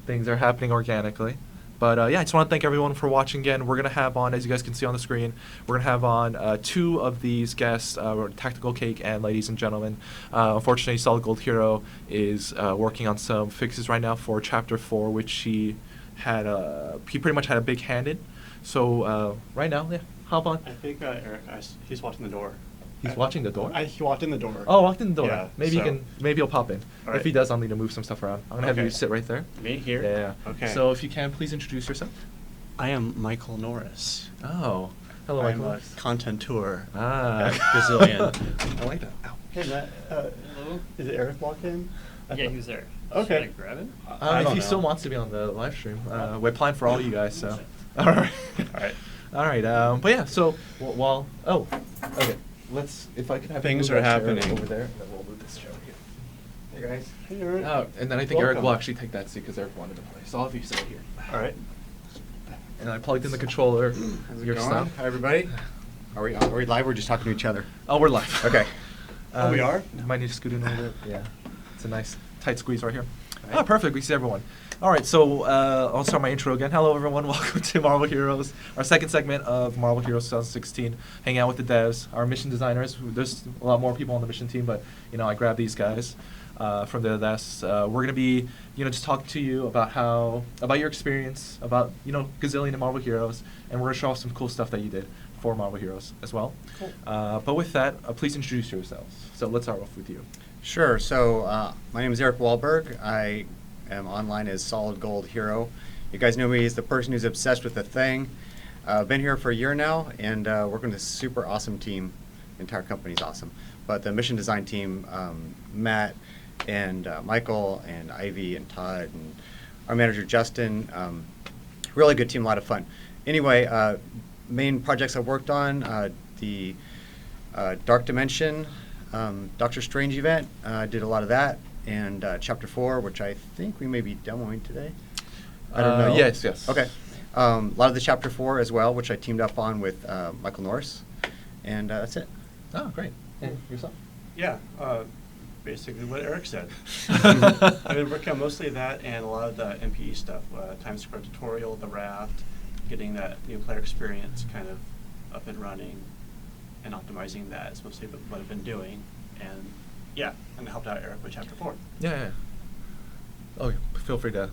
things are happening organically. But yeah, I just want to thank everyone for watching again. We're going to have on, as you guys can see on the screen, we're going to have on two of these guests, Tactical Cake and Ladies and Gentlemen. Unfortunately, Solid Gold Hero is working on some fixes right now for Chapter 4, which he pretty much had a big hand in. So right now, yeah, hop on. I think Eric, he's watching the door. He's watching the door? He walked in the door. Oh, walked in the door. Yeah, Maybe so- maybe he'll pop in. All If right. he does, I'll need to move some stuff around. I'm gonna have you Okay. sit right there. Me here? Yeah. Okay. So if you can, please introduce yourself. I am Michael Norris. Oh, hello, I'm Michael. a contenteur Ah, at Gazillion. I like that. Ow. Hey, Matt. Hello? Is it Eric walked in? Yeah, he was there. Okay. Should I grab it? I If don't he know. still wants to be on the live stream, we're applying for all you guys. So, all right. All right. All right. But yeah. So while okay. If I can have you Things move are that chair happening. over there, and then we'll move this chair over here. Hey guys. Hey, Eric. Oh, and then I think Eric will Welcome. actually take that seat because Eric wanted to play. So I'll have you sit here. All right. And I plugged in the controller. How's it Your going? stuff. Hi, everybody. Are we live or just talking to each other? Oh, we're live. Okay. Oh, we are? Might need to scoot in a little bit. Yeah. It's a nice tight squeeze right here. Right. Oh, perfect. We see everyone. All right, so I'll start my intro again. Hello, everyone. Welcome to Marvel Heroes, our second segment of Marvel Heroes 2016. Hanging out with the devs, our mission designers. There's a lot more people on the mission team, but I grabbed these guys from the devs. We're gonna be, just talking to you about your experience, about Gazillion and Marvel Heroes, and we're gonna show off some cool stuff that you did for Marvel Heroes as well. Cool. But with that, please introduce yourselves. So let's start off with you. Sure. So my name is Eric Wahlberg. I am online as Solid Gold Hero. You guys know me as the person who's obsessed with the thing. I've been here for a year now and working with a super awesome team. The entire company's awesome. But the mission design team, Matt and Michael and Ivy and Todd and our manager Justin, really good team, a lot of fun. Anyway, main projects I've worked on, the Dark Dimension, Doctor Strange event, I did a lot of that, and Chapter 4, which I think we may be demoing today. I don't know. Yes, yes. Okay. A lot of the Chapter 4 as well, which I teamed up on with Michael Norris, and that's it. Oh, great. And yourself? Yeah, basically what Eric said. I've been working on mostly that and a lot of the MPE stuff, Times Square tutorial, the raft, getting that new player experience kind of up and running and optimizing that is mostly what I've been doing. And yeah, and helped out Eric with Chapter 4. Yeah. Oh, feel free to.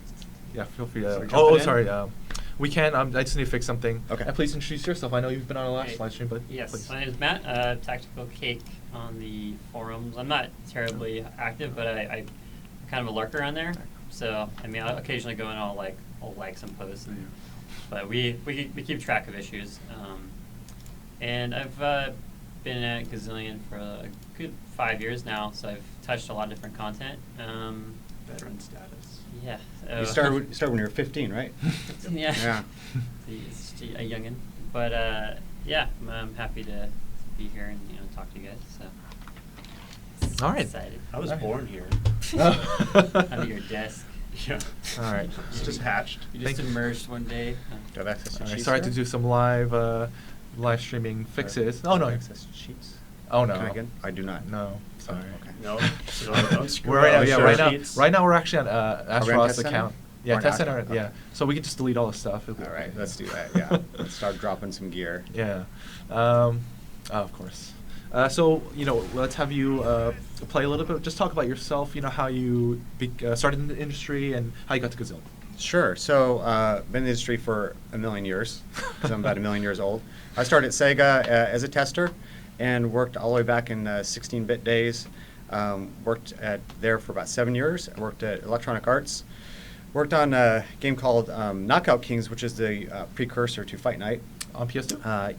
Yeah, feel free So to. we're Oh, jumping in? sorry. We can. I just need to fix something. Okay. And please introduce yourself. I know you've been on our last Hey. live stream, but Yes, please. my name is Matt, Tactical Cake on the forums. I'm not terribly active, but I'm kind of a lurker on there. So, I mean, I'll occasionally go in and I'll like some posts. But we keep track of issues. And I've been at Gazillion for a good 5 years now, so I've touched a lot of different content. Veteran status. Yeah. You started when you were 15, right? Yeah. Yeah. It's a youngin. But yeah, I'm happy to be here and talk to you guys. So All right. excited. I was born here. Under your desk. Yeah. All right. It's just hatched. You Thank just you. emerged one day. Do I have access to All right, cheats sorry to here? do some live streaming fixes. Oh no. Access to cheats? Oh no. Can I get? I do not. No. Sorry. Okay. No, so don't screw We're right up. now. Yeah, Sure. right now. Sheets. Right now we're actually on Are we on Astros's Test Center? account. Yeah, Or test not? center. Okay. Yeah. So we can just delete all the stuff. It'll be All right, okay. let's do that. Yeah, let's start dropping some gear. Yeah. Of course. So, let's have you play a little bit. Just talk about yourself, how you started in the industry and how you got to Gazillion. Sure. So, been in the industry for a million years, because I'm about a million years old. I started at Sega as a tester and worked all the way back in 16-bit days. Worked there for about 7 years. I worked at Electronic Arts. Worked on a game called Knockout Kings, which is the precursor to Fight Night. On PS2?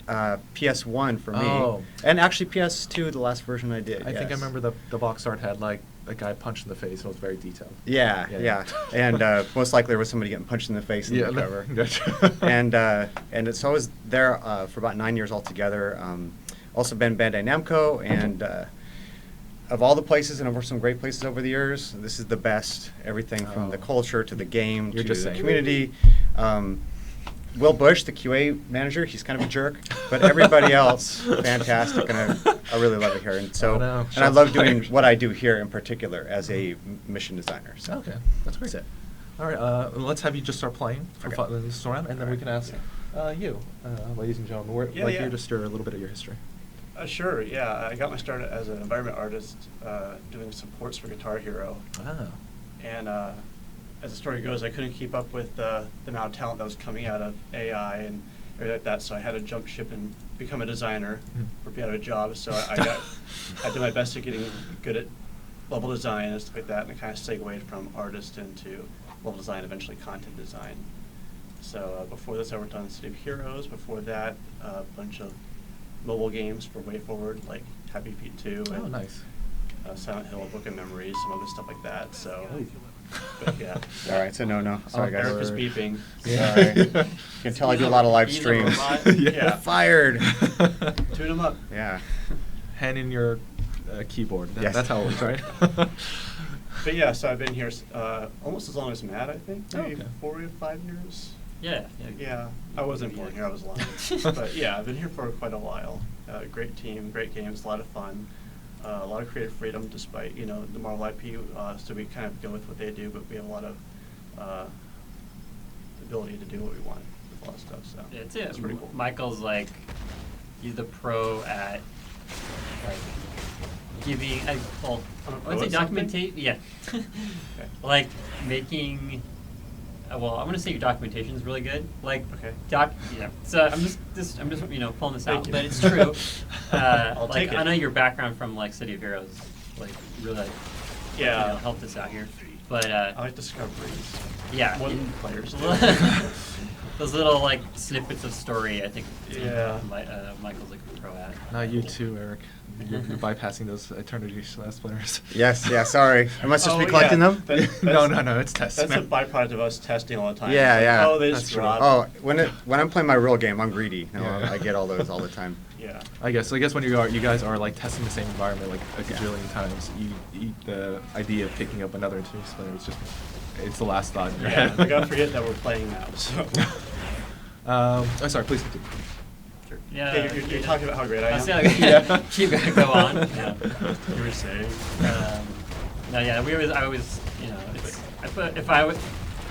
PS1 for me. Oh. And actually PS2, the last version I did. I think I yes. remember the box art had like a guy punched in the face. It was very detailed. Yeah, Yeah. yeah. And most likely there was somebody getting punched in the face in the cover. And so I was there for about 9 years altogether. Also been Bandai Namco, and of all the places, and I've worked some great places over the years, this is the best. Everything from the culture to the game You're to just the saying. community. Will Bush, the QA manager, he's kind of a jerk, but everybody else, fantastic, and I really love it here. And so, Oh, no. and I Shots love doing fired. what I do here in particular as a mission designer. So. Okay, that's great. That's it. All right, let's have you just start playing for Okay. fun this round, and then we can ask you, ladies and gentlemen, Yeah, like yeah. you just a little bit of your history. Sure, yeah. I got my start as an environment artist doing supports for Guitar Hero. Ah. And as the story goes, I couldn't keep up with the amount of talent that was coming out of AI and everything like that, so I had to jump ship and become a designer or be out of a job. So I did my best at getting good at level design and stuff like that, and it kind of segued from artist into level design, eventually content design. So before this, I worked on City of Heroes. Before that, a bunch of mobile games for WayForward, like Happy Feet 2 Oh, and nice. Silent Hill, Book of Memories, some other stuff like that. So, but yeah. All right, so no. Sorry, guys. Eric was beeping. Sorry. You can tell I do a lot of live He's a streams. robot. Yeah. Fired. Tune him up. Yeah. Hand in your keyboard. Yes. That's how it works, right? But yeah, so I've been here almost as long as Matt, I think. Oh, Maybe okay. 4 or 5 years. Yeah. Yeah, I wasn't born here, I was lying. But yeah, I've been here for quite a while. Great team, great games, a lot of fun. A lot of creative freedom despite, the Marvel IP, so we kind of go with what they do, but we have a lot of ability to do what we want with a lot of stuff, so It's it. it's pretty cool. Michael's he's the pro at giving. I I'm a would pro say at something? documentation. Yeah. Okay. Making. Well, I'm gonna say your documentation is really good. Okay. Yeah. So I'm just pulling this Thank out, you. but it's true. I'll take it. I know your background from City of Heroes, really. Yeah. Helped us out here. But I like discoveries. yeah. More than players do. those little like snippets of story. I think Yeah. Michael's a good pro at. Not you too, Eric. You're bypassing those Eternity Celeste players. Yes, yeah, sorry. I must just Oh, be collecting yeah. them? No, it's tests. That's a man. byproduct of us testing all the time. Yeah, It's like, yeah. Oh, they That's just true. drop. Oh, when I'm playing my real game, I'm greedy. No, Yeah. I get all those all the time. Yeah. I guess when you guys are like testing the same environment like a gajillion times, the idea of picking up another Eternity player is just it's the last thought in your Yeah. head. I gotta forget that we're playing now. So. Oh, sorry. Please continue. Sure. Yeah. Yeah, you're talking about how great I I'll am. say, like, Yeah. keep go on. Yeah. You were saying. No, yeah, I always, if I would,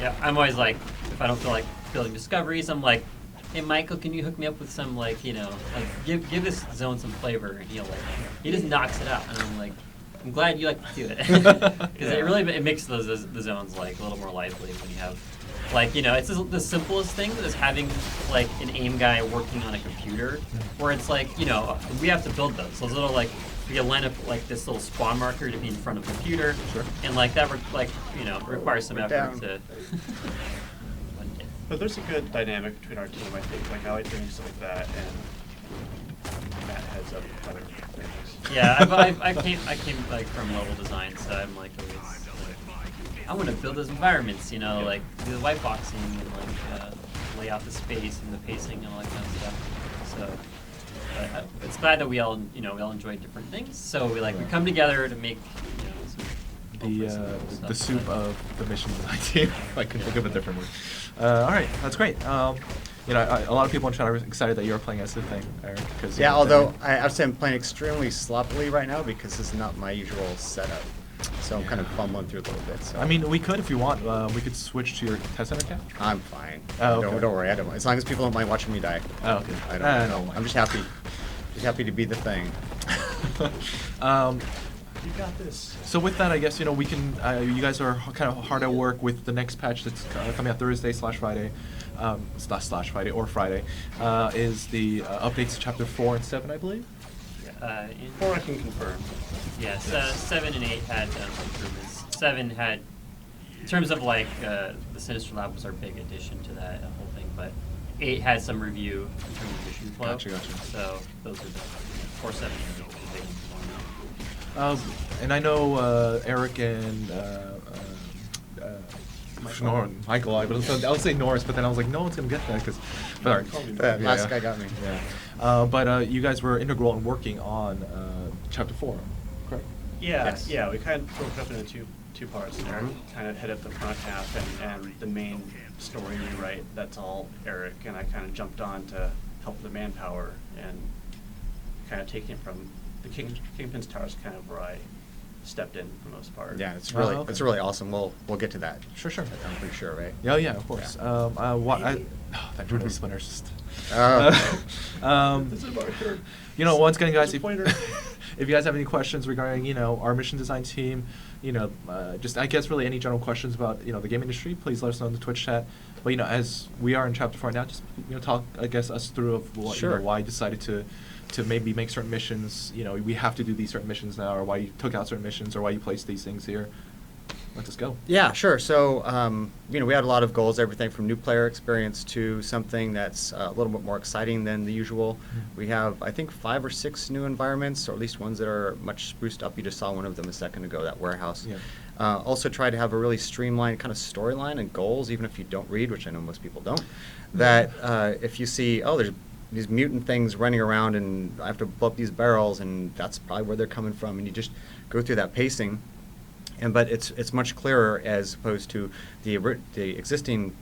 yeah, I'm always like, if I don't feel like building discoveries, I'm like, hey, Michael, can you hook me up with some, like, give this zone some flavor, and he just knocks it out, and I'm like, I'm glad you like to do it, because it makes the zones, like, a little more lively when you have, like, it's the simplest thing is having, like, an aim guy working on a computer, where it's like, we have to build those little, like, we can line up like this little spawn marker to be in front of a computer, and like that, requires some effort down. to. But there's a good dynamic between our team, I think. Like, I like doing stuff like that, and Matt heads up other things. Yeah, I came like from level design, so I'm like always like, I want to build those environments, like do the white boxing and like lay out the space and the pacing and all that kind of stuff. So. It's glad that we all enjoy different things. So we come together to make The soup of the mission design team. If I can think of a different word. All right, that's great. A lot of people in chat are excited that you're playing as the thing, Eric. Because Yeah, although I have to say I'm playing extremely sloppily right now because this is not my usual setup. So I'm kind of fumbling through a little bit. So I mean, we could if you want. We could switch to your test center cap. I'm fine. Oh, okay. Don't worry. I don't. As long as people don't mind watching me die. Oh, okay. I No. don't. I'm just happy. Just happy to be the thing. You got this. So with that, I guess we can. You guys are kind of hard at work with the next patch that's coming out Thursday/Friday, /Friday or Friday, is the updates to chapter 4 and 7, I believe. 4 I can confirm. Yes, 7 and 8 had improvements. 7 had, in terms of like the Sinister Lab was our big addition to that whole thing, but 8 had some review in terms of mission flow. Gotcha. So those are the 4, 7, and 8 were the big ones going out. And I know Eric and Michael. I would say Norris, but then I was like, no one's gonna get that because. Last guy got me. Yeah. But you guys were integral in working on chapter 4, correct? Yeah, Yes. yeah. We kind of broke it up into two parts there. Kind of headed up the front half, and the main story rewrite. That's all Eric, and I kind of jumped on to help the manpower and kind of taking it from the Kingpin's Tower is kind of where I stepped in for the most part. Yeah, it's Oh, really okay. it's really awesome. We'll get to that. Sure. I'm pretty sure, right? Yeah, of course. Yeah. That Jordan Splinter's just. Oh. This is about here. Once again, guys, if Pointer. if you guys have any questions regarding, our mission design team, just I guess really any general questions about, the game industry, please let us know in the Twitch chat. But as we are in chapter 4 now, just talk us through of what, Sure. why you decided to maybe make certain missions. We have to do these certain missions now, or why you took out certain missions, or why you placed these things here. Let us go. Yeah, sure. So, we had a lot of goals, everything from new player experience to something that's a little bit more exciting than the usual. We have, I think, 5 or 6 new environments, or at least ones that are much spruced up. You just saw one of them a second ago, that warehouse. Yeah. Also try to have a really streamlined kind of storyline and goals, even if you don't read, which I know most people don't, that if you see, there's these mutant things running around and I have to blow up these barrels and that's probably where they're coming from, and you just go through that pacing. But it's much clearer as opposed to the existing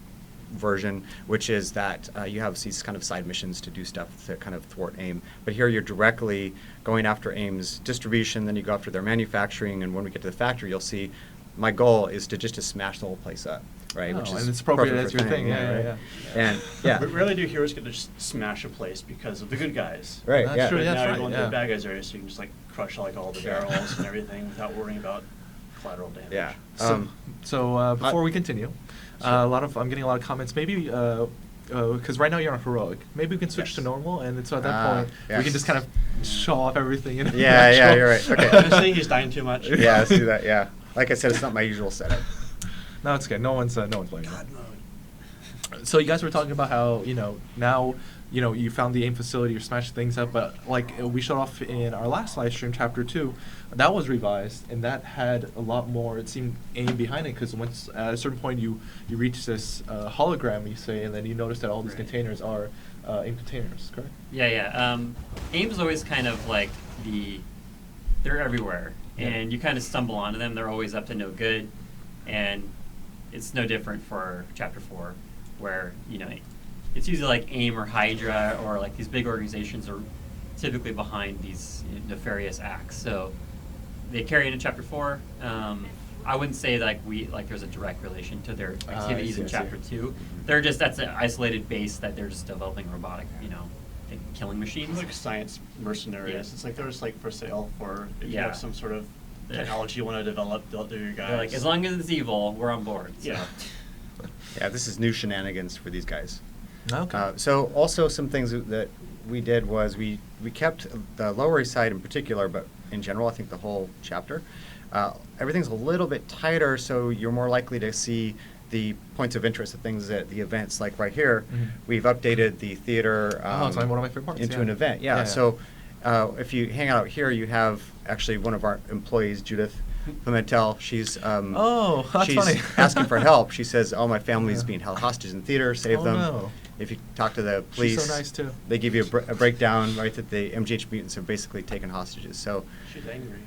version, which is that you have these kind of side missions to do stuff to kind of thwart AIM. But here you're directly going after AIM's distribution, then you go after their manufacturing, and when we get to the factory, you'll see my goal is to smash the whole place up, right? Oh, Which is and it's appropriate perfect as for your thing. Yeah. right? And yeah, But rarely do heroes get to just smash a place because of the good guys. right, That's yeah. true, But yeah. now That's you're right, going yeah. to the bad guys area, so you can just crush all the barrels and everything without worrying about collateral damage. Yeah. So before we continue, I'm getting a lot of comments. Maybe because right now you're on heroic. Maybe we can switch Yes. to normal, and so at that point we yes. can just kind of show off everything. Yeah, you're right. Okay. I'm saying he's dying too much. Yeah, let's do that. Yeah, like I said, it's not my usual setup. No, it's okay. No one's blaming you. So you guys were talking about how, now, you found the AIM facility, you're smashing things up, but like we showed off in our last live stream, Chapter 2, that was revised, and that had a lot more, it seemed, AIM behind it, because once at a certain point you reach this hologram, you say, and then you notice that all these containers are AIM containers, correct? Yeah. AIM's always kind of like they're everywhere, and you kind of stumble onto them. They're always up to no good, and it's no different for Chapter 4, where, it's usually like AIM or Hydra or like these big organizations are typically behind these nefarious acts. So they carry into Chapter 4. I wouldn't say there's a direct relation to their activities in Chapter 2. They're just, that's an isolated base that they're just developing robotic, killing machines. It's like science mercenaries. Yeah. It's like they're just like for sale for if you Yeah. have some sort of technology you want to develop, they'll do your guys. They're like, as long as it's evil, we're on board. So. Yeah. Yeah, this is new shenanigans for these guys. Okay. So also some things that we did was we kept the Lower East Side in particular, but in general, I think the whole chapter, everything's a little bit tighter, so you're more likely to see the points of interest, the things at the events, like right here. We've updated the theater it's like one of my favorite parts, into yeah. an event. Yeah. So if you hang out here, you have actually one of our employees, Judith Pimentel. She's that's she's funny. asking for help. She says, "Oh, my family's being held hostage in the theater. Save Oh, them." no. If you talk to the police, She's so nice, too. They give you a breakdown, right, that the MGH mutants have basically taken hostages. So, She's angry.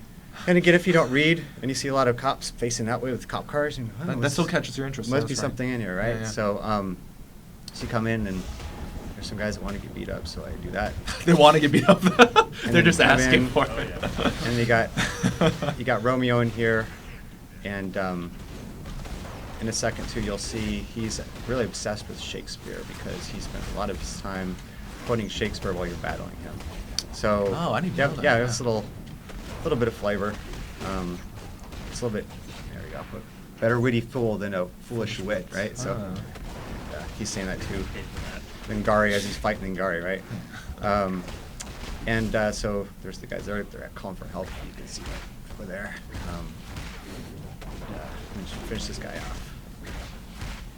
and again, if you don't read and you see a lot of cops facing that way with cop cars, and That still catches your interest. must that's be right. something in here, right? Yeah. So, so you come in and there's some guys that want to get beat up, so I do that. They want to get beat up. They're then just come asking in, for Oh, it. yeah. And you got Romeo in here, and in a second too, you'll see he's really obsessed with Shakespeare because he spent a lot of his time quoting Shakespeare while you're battling him. So Oh, I didn't yeah, know that, yeah, yeah. it's a little bit of flavor. It's a little bit. There we go. Better witty fool than a foolish wit, right? So he's saying that too. Ngari as he's fighting Ngari, right? So there's the guys there. They're calling for help. You can see that over there. And finish this guy off.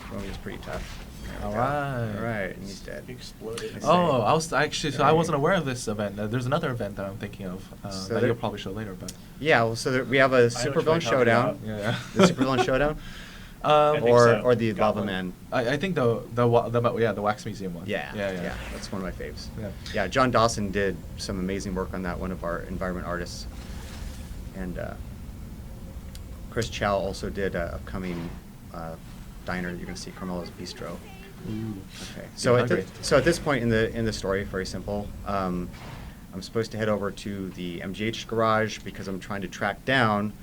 Romeo's pretty tough. There we go. Alright. All right, and he's dead. He exploded. Nice. Oh, I wasn't Right. aware of this event. There's another event that I'm thinking of So that there- you'll probably show later, but Yeah, well, so we have a know what supervillain you're talking showdown. about. yeah. The supervillain showdown, I think or so. or the Lava Goblin. Man. I think the Wax Museum one. Yeah, Yeah. that's one of my faves. Yeah. Yeah, John Dawson did some amazing work on that, one of our environment artists. And Chris Chow also did an upcoming diner that you're going to see, Carmelo's Bistro. Okay. So hungry. at this point in the story, very simple. I'm supposed to head over to the MGH garage because I'm trying to track down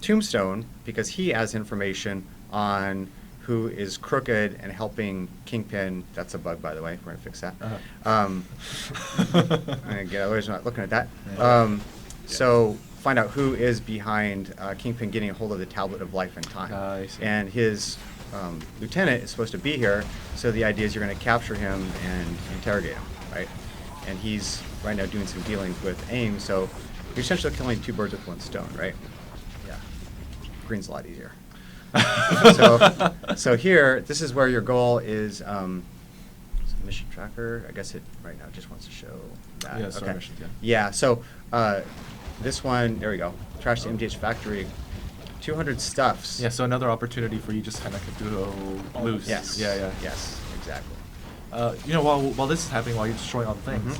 Tombstone because he has information on who is crooked and helping Kingpin. That's a bug, by the way. We're gonna fix that. Again, I was not looking at that. So find out who is behind Kingpin getting a hold of the Tablet of Life and Time. I see. And his lieutenant is supposed to be here. So the idea is you're going to capture him and interrogate him, right? And he's right now doing some dealings with AIM. So you're essentially killing two birds with one stone, right? Yeah. Green's a lot easier. So here, this is where your goal is. Mission tracker. I guess it right now just wants to show that. Yeah, story missions, yeah. Yeah. So this one, there we go. Trash the MGH factory. 200 stuffs. Yeah, so another opportunity for you just kind of to lose. Yes. Yeah. Yes. Exactly. While this is happening, while you're destroying all the things,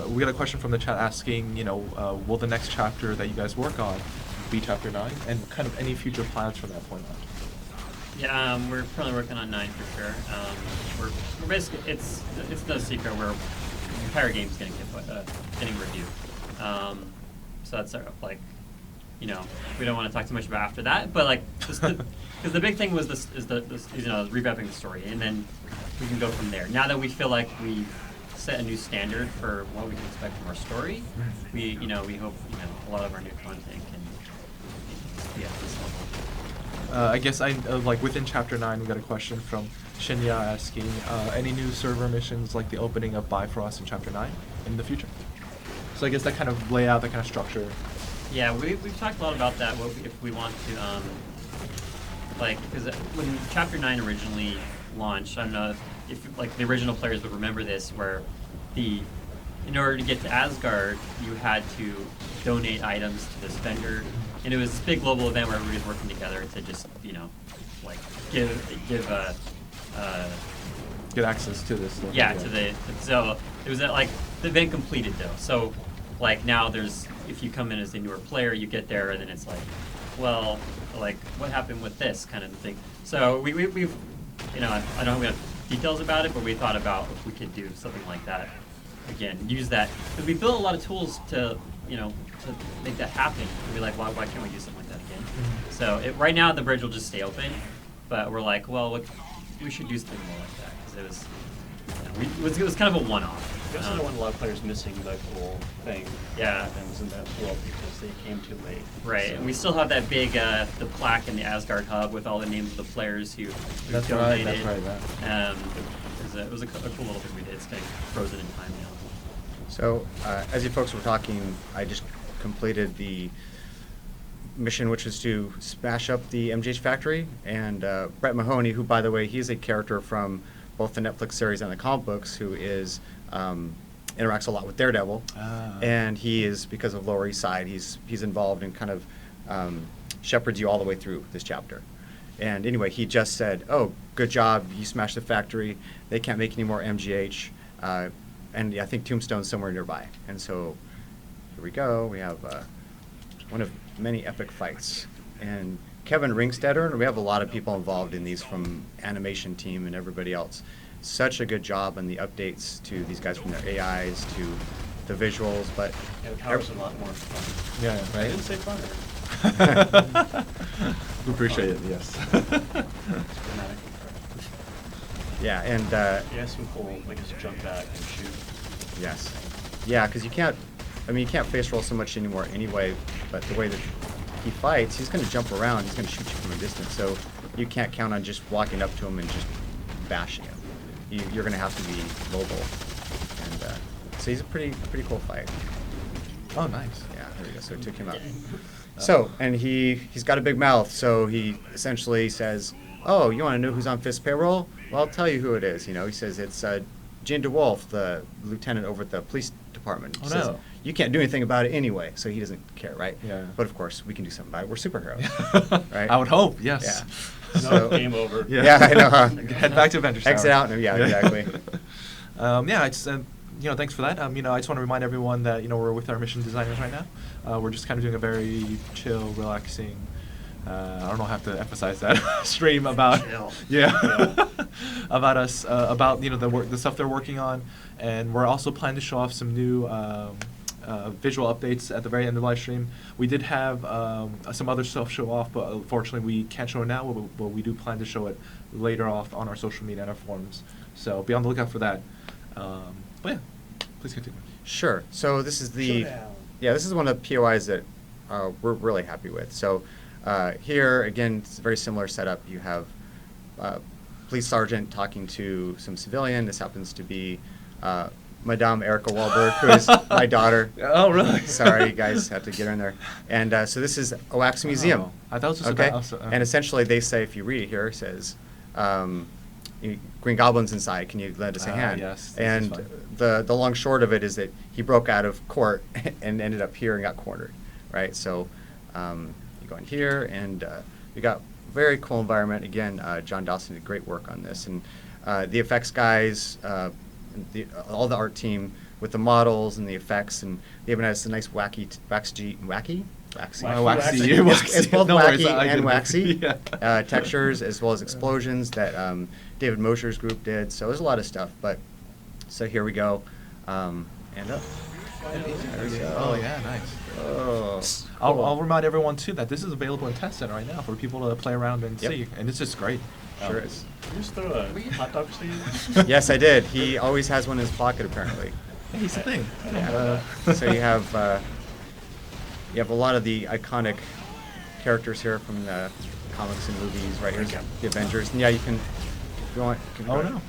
we got a question from the chat asking, will the next chapter that you guys work on be Chapter 9, and kind of any future plans from that point on? Yeah, we're currently working on 9 for sure. We're basically, it's no secret, the entire game's getting reviewed. So that's sort of like, we don't want to talk too much about after that, but like, because the big thing was revamping the story, and then we can go from there. Now that we feel like we set a new standard for what we can expect from our story, we hope a lot of our new content can be at this level. I guess within Chapter 9, we got a question from Shinya asking, any new server missions like the opening of Bifrost in Chapter 9 in the future? So I guess that kind of layout, that kind of structure. Yeah, we've talked a lot about that. If we want to like, because when Chapter 9 originally launched, I don't know if like the original players would remember this, where in order to get to Asgard, you had to donate items to this vendor, and it was this big global event where everybody was working together to just, like give Get access to this. Stuff. yeah, so it was like the event completed though. So like now if you come in as a newer player, you get there and then it's like, well, like what happened with this kind of thing. So we've I don't know if we have details about it, but we thought about if we could do something like that again, use that, because we built a lot of tools to make that happen. We'd be like, why can't we do something like that again? Mm-hmm. So right now the bridge will just stay open, but we're like, well, we should do something more like that, because it was kind of a one-off. I also don't want a lot of players missing the cool thing Yeah. that happens in that world because they came too late. Right, So- and we still have that big the plaque in the Asgard hub with all the names of the players who That's right. donated. That's right. It was a cool little thing we did. It's kind of frozen in time now. So, as you folks were talking, I just completed the mission, which was to smash up the MGH factory. And Brett Mahoney, who, by the way, he's a character from both the Netflix series and the comic books, who is interacts a lot with Daredevil. And he is, because of Lower East Side, he's involved and kind of shepherds you all the way through this chapter. And anyway, he just said, "Oh, good job! You smashed the factory. They can't make any more MGH." And I think Tombstone's somewhere nearby. And so here we go. We have one of many epic fights. And Kevin Ringstetter, and we have a lot of people involved in these from animation team and everybody else. Such a good job on the updates to these guys, from their AIs to the visuals. But Yeah, the power's a lot more fun. Yeah, I right. didn't say funner. We appreciate it. Yes. It's dramatic and correct. yeah, and He has some cool, like his jump back and shoot. yes, yeah, because you can't face roll so much anymore anyway. But the way that he fights, he's going to jump around. He's going to shoot you from a distance. So you can't count on just walking up to him and just bashing him. You're going to have to be mobile. And so he's a pretty cool fight. Oh, nice. Yeah, there we go. So it took him out. So, and he's got a big mouth, so he essentially says, "Oh, you want to know who's on Fist payroll? Well, I'll tell you who it is." He says it's Gene DeWolf, the lieutenant over at the police department. He Oh, says, no. "You can't do anything about it anyway," so he doesn't care, right? Yeah. But of course, we can do something about it. We're superheroes, right? I would hope. Yes. Yeah. No, So- game over. Yeah, I know. Huh? Head back to Avengers Exit Tower. out. Yeah, exactly. Yeah, it's thanks for that. I just want to remind everyone that we're with our mission designers right now. We're just kind of doing a very chill, relaxing. I don't know how to emphasize that stream about Chill. yeah about us about the stuff they're working on, and we're also planning to show off some new visual updates at the very end of the live stream. We did have some other stuff show off, but unfortunately we can't show it now. But we do plan to show it later off on our social media and our forums. So be on the lookout for that. But yeah, please continue. Sure. So this is the Showdown. this is one of the POIs that we're really happy with. So here again, it's a very similar setup. You have police sergeant talking to some civilian. This happens to be Madame Erica Wahlberg, who is my daughter. Oh, really? Sorry, guys, had to get her in there. And so this is Oax Museum. Oh, I thought it was just okay. about. And essentially, they say, if you read it here, it says, Green Goblin's inside. Can you lend us a hand? Yes, this is And fun. the long short of it is that he broke out of court and ended up here and got cornered, right? So you go in here, and we got very cool environment. Again, John Dawson did great work on this, and the effects guys, all the art team with the models and the effects, and they even has a nice waxy. Waxy. It's both No worries, wacky I and didn't- waxy yeah. textures, as well as explosions that David Mosher's group did. So there's a lot of stuff. But so here we go. And up. There we go. Oh yeah, nice. Oh. I'll remind everyone too that this is available in Test Center right now for people to play around and Yep. see, and it's just great. Sure is. Did you just throw a hot dog stand? Yes, I did. He always has one in his pocket, apparently. Hey, it's a thing. Yeah. So you have a lot of the iconic characters here from the comics and movies. Right here's the Avengers, and yeah, you can. If you want, you can Oh go no.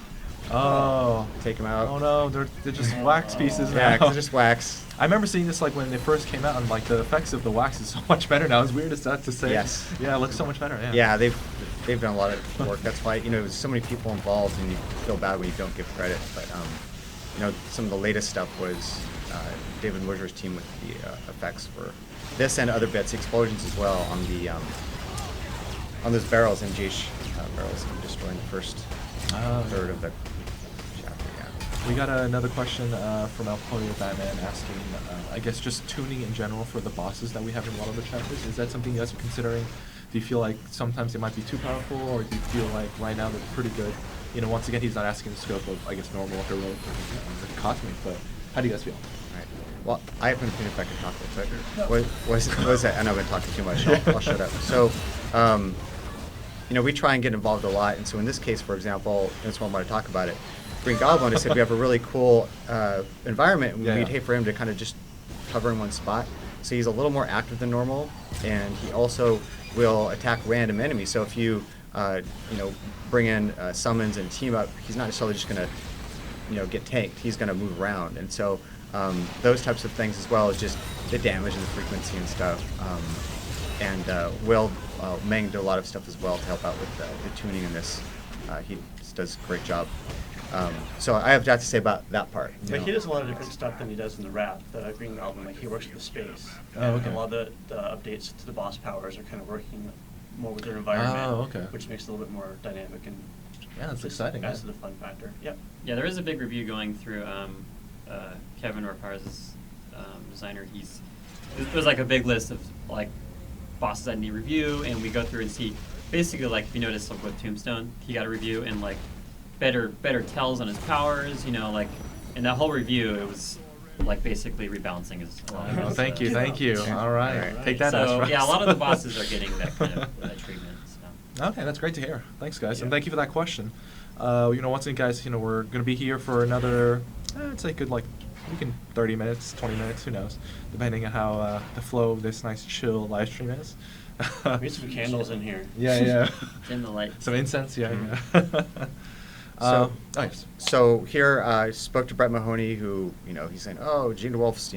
Oh. take them out. Oh no, they're just wax pieces Yeah, now. 'cause they're just wax. I remember seeing this like when it first came out, and like the effects of the wax is so much better now. It's weird as that to say. Yes. Yeah, it looks so much better. Yeah. Yeah, they've they've done a lot of work. That's why, there's so many people involved, and you feel bad when you don't give credit. But, some of the latest stuff was David Woodger's team with the effects for this and other bits, explosions as well on those barrels, MGH barrels, destroying the first third of the chapter. Yeah. We got another question from El Pollo Batman asking, I guess just tuning in general for the bosses that we have in a lot of the chapters. Is that something you guys are considering? Do you feel like sometimes they might be too powerful, or do you feel like right now they're pretty good? Once again, he's not asking the scope of, I guess, normal, heroic, or cosmic, but how do you guys feel? Right. Well, I have an opinion if I can talk a little bit. What is that? I know I've been talking too much. I'll shut up. So, we try and get involved a lot, and so in this case, for example, that's why I want to talk about it. Green Goblin, I said we have a really cool environment, and we'd hate for him to kind of just hover in one spot. So he's a little more active than normal, and he also will attack random enemies. So if you, bring in summons and team up, he's not necessarily just going to, get tanked. He's going to move around, and so those types of things, as well as just the damage and the frequency and stuff. Meng did a lot of stuff as well to help out with the tuning in this. He just does a great job. So I have that to say about that part. But he does a lot of different stuff than he does in the Wrath, the Green Goblin. Like, he works with the space. Oh, okay. And a lot of the updates to the boss powers are kind of working more with their environment, which makes it a little bit more dynamic and that's exciting. Adds to the fun factor. Yep. Yeah, there is a big review going through Kevin Orpar's designer. There's like a big list of like bosses that need review, and we go through and see basically, like, if you notice, like, with Tombstone, he got a review and like better tells on his powers, like in that whole review it was like basically rebalancing his thank you. All right. Take that. So yeah, a lot of the bosses are getting that kind of treatment. So. Okay, that's great to hear. Thanks, guys, and thank you for that question. Once again, guys, we're gonna be here for another, I'd say, good 30 minutes, 20 minutes, who knows, depending on how the flow of this nice chill live stream is. We need some candles in here. Yeah. Dim the light. Some incense, yeah. So here I spoke to Brett Mahoney, who, he's saying, Gene DeWolf's,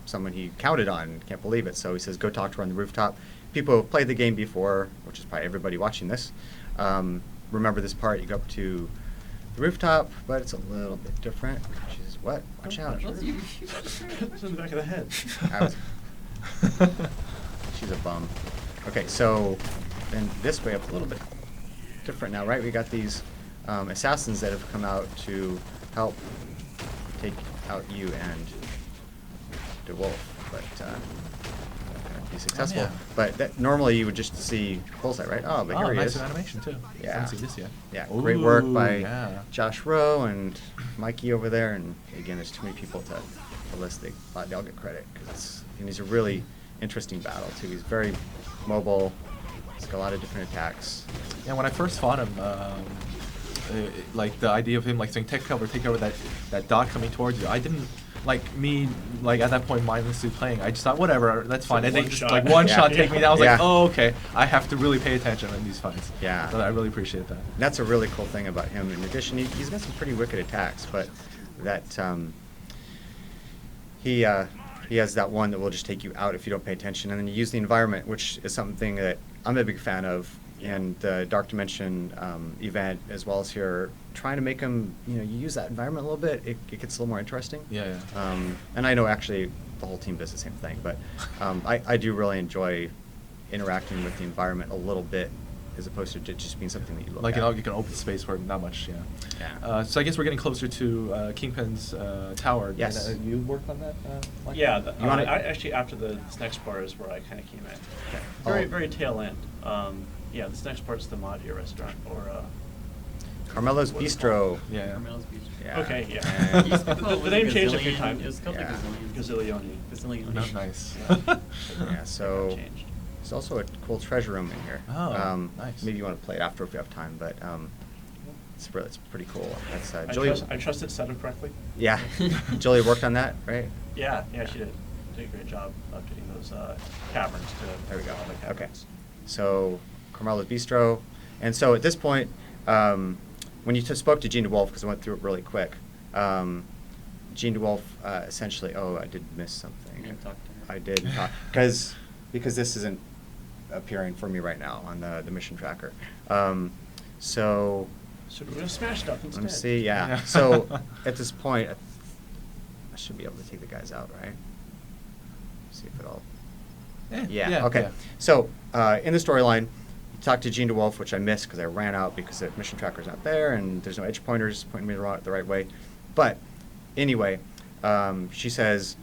someone he counted on, can't believe it. So he says, go talk to her on the rooftop. People who have played the game before, which is probably everybody watching this, remember this part. You go up to the rooftop, but it's a little bit different. She's what? Watch out. It's in the back of the head. She's a bum. Okay, so then this way up a little bit different now, right? We got these assassins that have come out to help take out you and DeWolf, but be successful. But that, normally you would just see Bullseye, right? Oh, but here he nice is. animation too. Yeah. Haven't seen this yet. Yeah, Ooh, great work by Josh Rowe and Mikey over there. And again, there's too many people to list. They all get credit because he's a really interesting battle too. He's very mobile. He's got a lot of different attacks. Yeah, when I first fought him, like the idea of him like saying take cover that dot coming towards you, I didn't at that point mindlessly playing. I just thought whatever, that's fine. And they just one shot take me down. I was like, oh, okay, I have to really pay attention in these fights. Yeah. So I really appreciate that. That's a really cool thing about him. In addition, he's got some pretty wicked attacks, but that he has that one that will just take you out if you don't pay attention. And then you use the environment, which is something that I'm a big fan of. And the Dark Dimension event, as well as here, trying to make them, you use that environment a little bit, it gets a little more interesting. Yeah. And I know actually the whole team does the same thing, but I do really enjoy interacting with the environment a little bit, as opposed to just being something that you look at. Like an open space where not much, yeah. So I guess we're getting closer to Kingpin's tower. Yes. And, you worked on that? Mike? Yeah. I actually, after this next part is where I kind of came in. Okay. Very tail end. Yeah, this next part's the Madia restaurant, or Carmelo's Bistro. Yeah. Carmelo's Bistro. Yeah. Okay, yeah. The name changed a few times. It was called Gazillioni. Gazillioni. Nice. Yeah, so there's also a cool treasure room in here. Oh, nice. Maybe you want to play it after if you have time, but it's pretty cool. That's I trust it set up correctly. Yeah. Julia worked on that, right? Yeah, she did. Did a great job updating those caverns to. There we go. the Okay. caverns. So Carmelo's Bistro, and so at this point, when you spoke to Gene DeWolf, because I went through it really quick, Gene DeWolf essentially. Oh, I did miss something. You didn't talk to her. I did talk because this isn't appearing for me right now on the mission tracker. So So we're gonna smash stuff instead. let me see. Yeah. Yeah. So at this point, I should be able to take the guys out, right? See if it all. Yeah. Okay. So in the storyline, you talk to Jean DeWolf, which I missed because I ran out because the mission tracker's not there and there's no edge pointers pointing me the right way. But anyway, she says,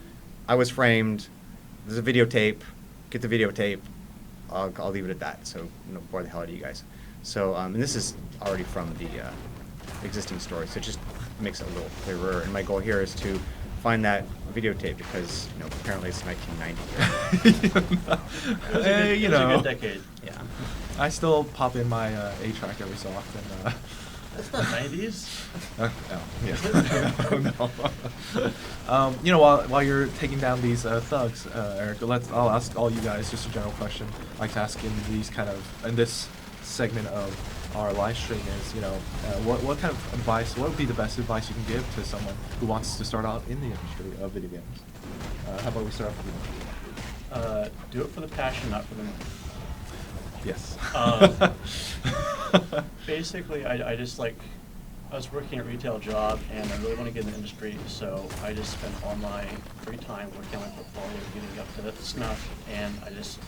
"I was framed. There's a videotape. Get the videotape. I'll leave it at that. So no bore the hell out of you guys." So and this is already from the existing story, so it just makes it a little clearer. And my goal here is to find that videotape because apparently it's 1990. It was a Hey, good, you it was a know. good decade. Yeah. I still pop in my A-track every so often. That's not 90s. Oh, yeah. No. While you're taking down these thugs, Eric, I'll ask all you guys just a general question. I like to ask in this segment of our live stream is, what kind of advice, what would be the best advice you can give to someone who wants to start out in the industry of video games? How about we start off with you? Do it for the passion, not for the money. Yes. Basically, I just I was working a retail job and I really want to get in the industry, so I just spent all my free time working on my portfolio, getting up to that snuff, and I just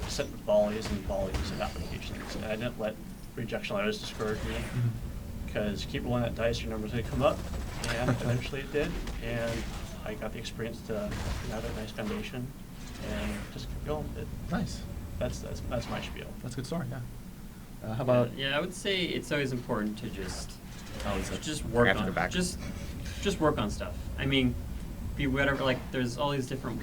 sent volleys and volleys of applications. And I didn't let rejection letters discourage me, because keep rolling that dice, your number's going to come up, and eventually it did, and I got the experience to have a nice foundation, and just keep going with it. Nice. That's my spiel. That's a good story, yeah. How about... Yeah, I would say it's always important to just I work have to on go back. just work on stuff. I mean, be whatever. There's all these different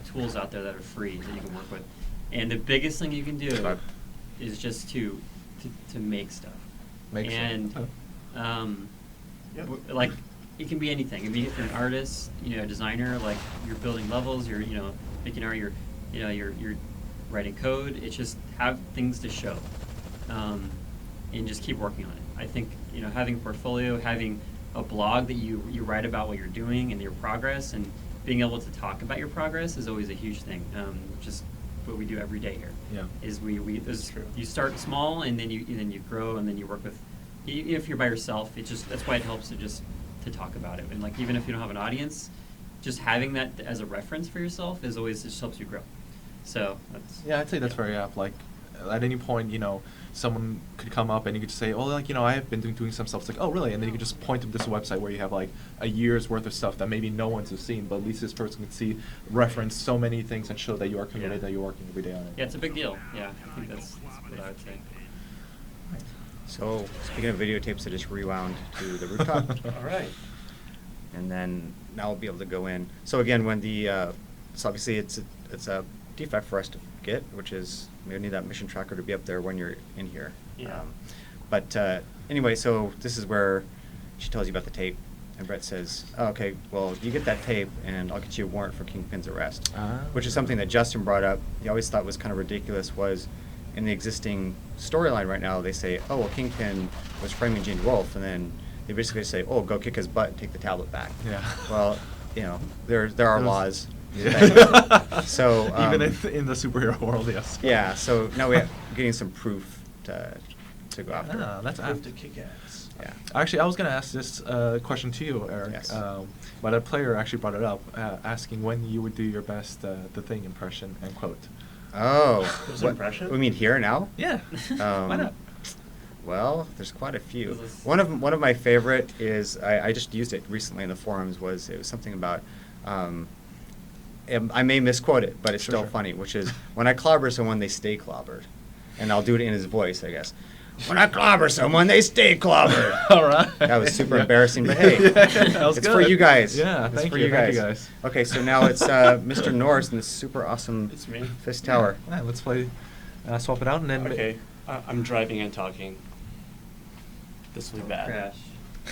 tools out there that are free that you can work with, and the biggest thing you can do Right. is just to make stuff. Make stuff. and Yep. it can be anything. I mean, if you're an artist, a designer, you're building levels, you're making art, you're writing code. It's just have things to show, and just keep working on it. I think having a portfolio, having a blog that you write about what you're doing and your progress, and being able to talk about your progress is always a huge thing. Just what we do every day here. Yeah. Is True. you start small and then you grow and then you work with. If you're by yourself, that's why it helps to talk about it. And even if you don't have an audience, just having that as a reference for yourself is always just helps you grow. So that's. Yeah, I'd say that's very apt. At any point, someone could come up and you could just say, oh, I have been doing some stuff. It's oh, really? And then you could just point to this website where you have a year's worth of stuff that maybe no one's seen, but at least this person can see, reference so many things and show that you are committed, Yeah. that you're working every day on it. Yeah, it's a big deal. Yeah, I think that's what I would say. So speaking of videotapes, I just rewound to the rooftop. All right. And then now we'll be able to go in. So again, when so obviously it's a defect for us to get, which is we need that mission tracker to be up there when you're in here. Yeah. But anyway, so this is where she tells you about the tape, and Brett says, oh, okay, well, you get that tape, and I'll get you a warrant for Kingpin's arrest, which is something that Justin brought up. He always thought was kind of ridiculous was in the existing storyline right now, they say, oh, well, Kingpin was framing Jean DeWolf, and then they basically say, oh, go kick his butt and take the tablet back. Yeah. Well, there are Those- laws. Yeah. So Even in the superhero world, yes. yeah, so now we're getting some proof to go after. That's Proof apt. to kick ass. Yeah. Actually, I was going to ask this question to you, Eric. Yes. But a player actually brought it up, asking when you would do your best The Thing impression and quote. Oh. There's an impression? We mean here now? Yeah. Um, Why not? Well, there's quite a few. Is this- One of my favorite is I just used it recently in the forums. It was something about I may misquote it, but it's Sure, still sure. funny, which is when I clobber someone, they stay clobbered, and I'll do it in his voice, I guess. When I clobber someone, they stay clobbered. All right. That was super Yeah. embarrassing, but hey, That was it's good. for you guys. Yeah, It's thank for you. you Thank guys. you guys. Okay, so now it's Mr. Norris and this super awesome It's me. Fist Tower. Yeah, let's play, swap it out, and then. Okay, I'm driving and talking. This will be bad. Crash.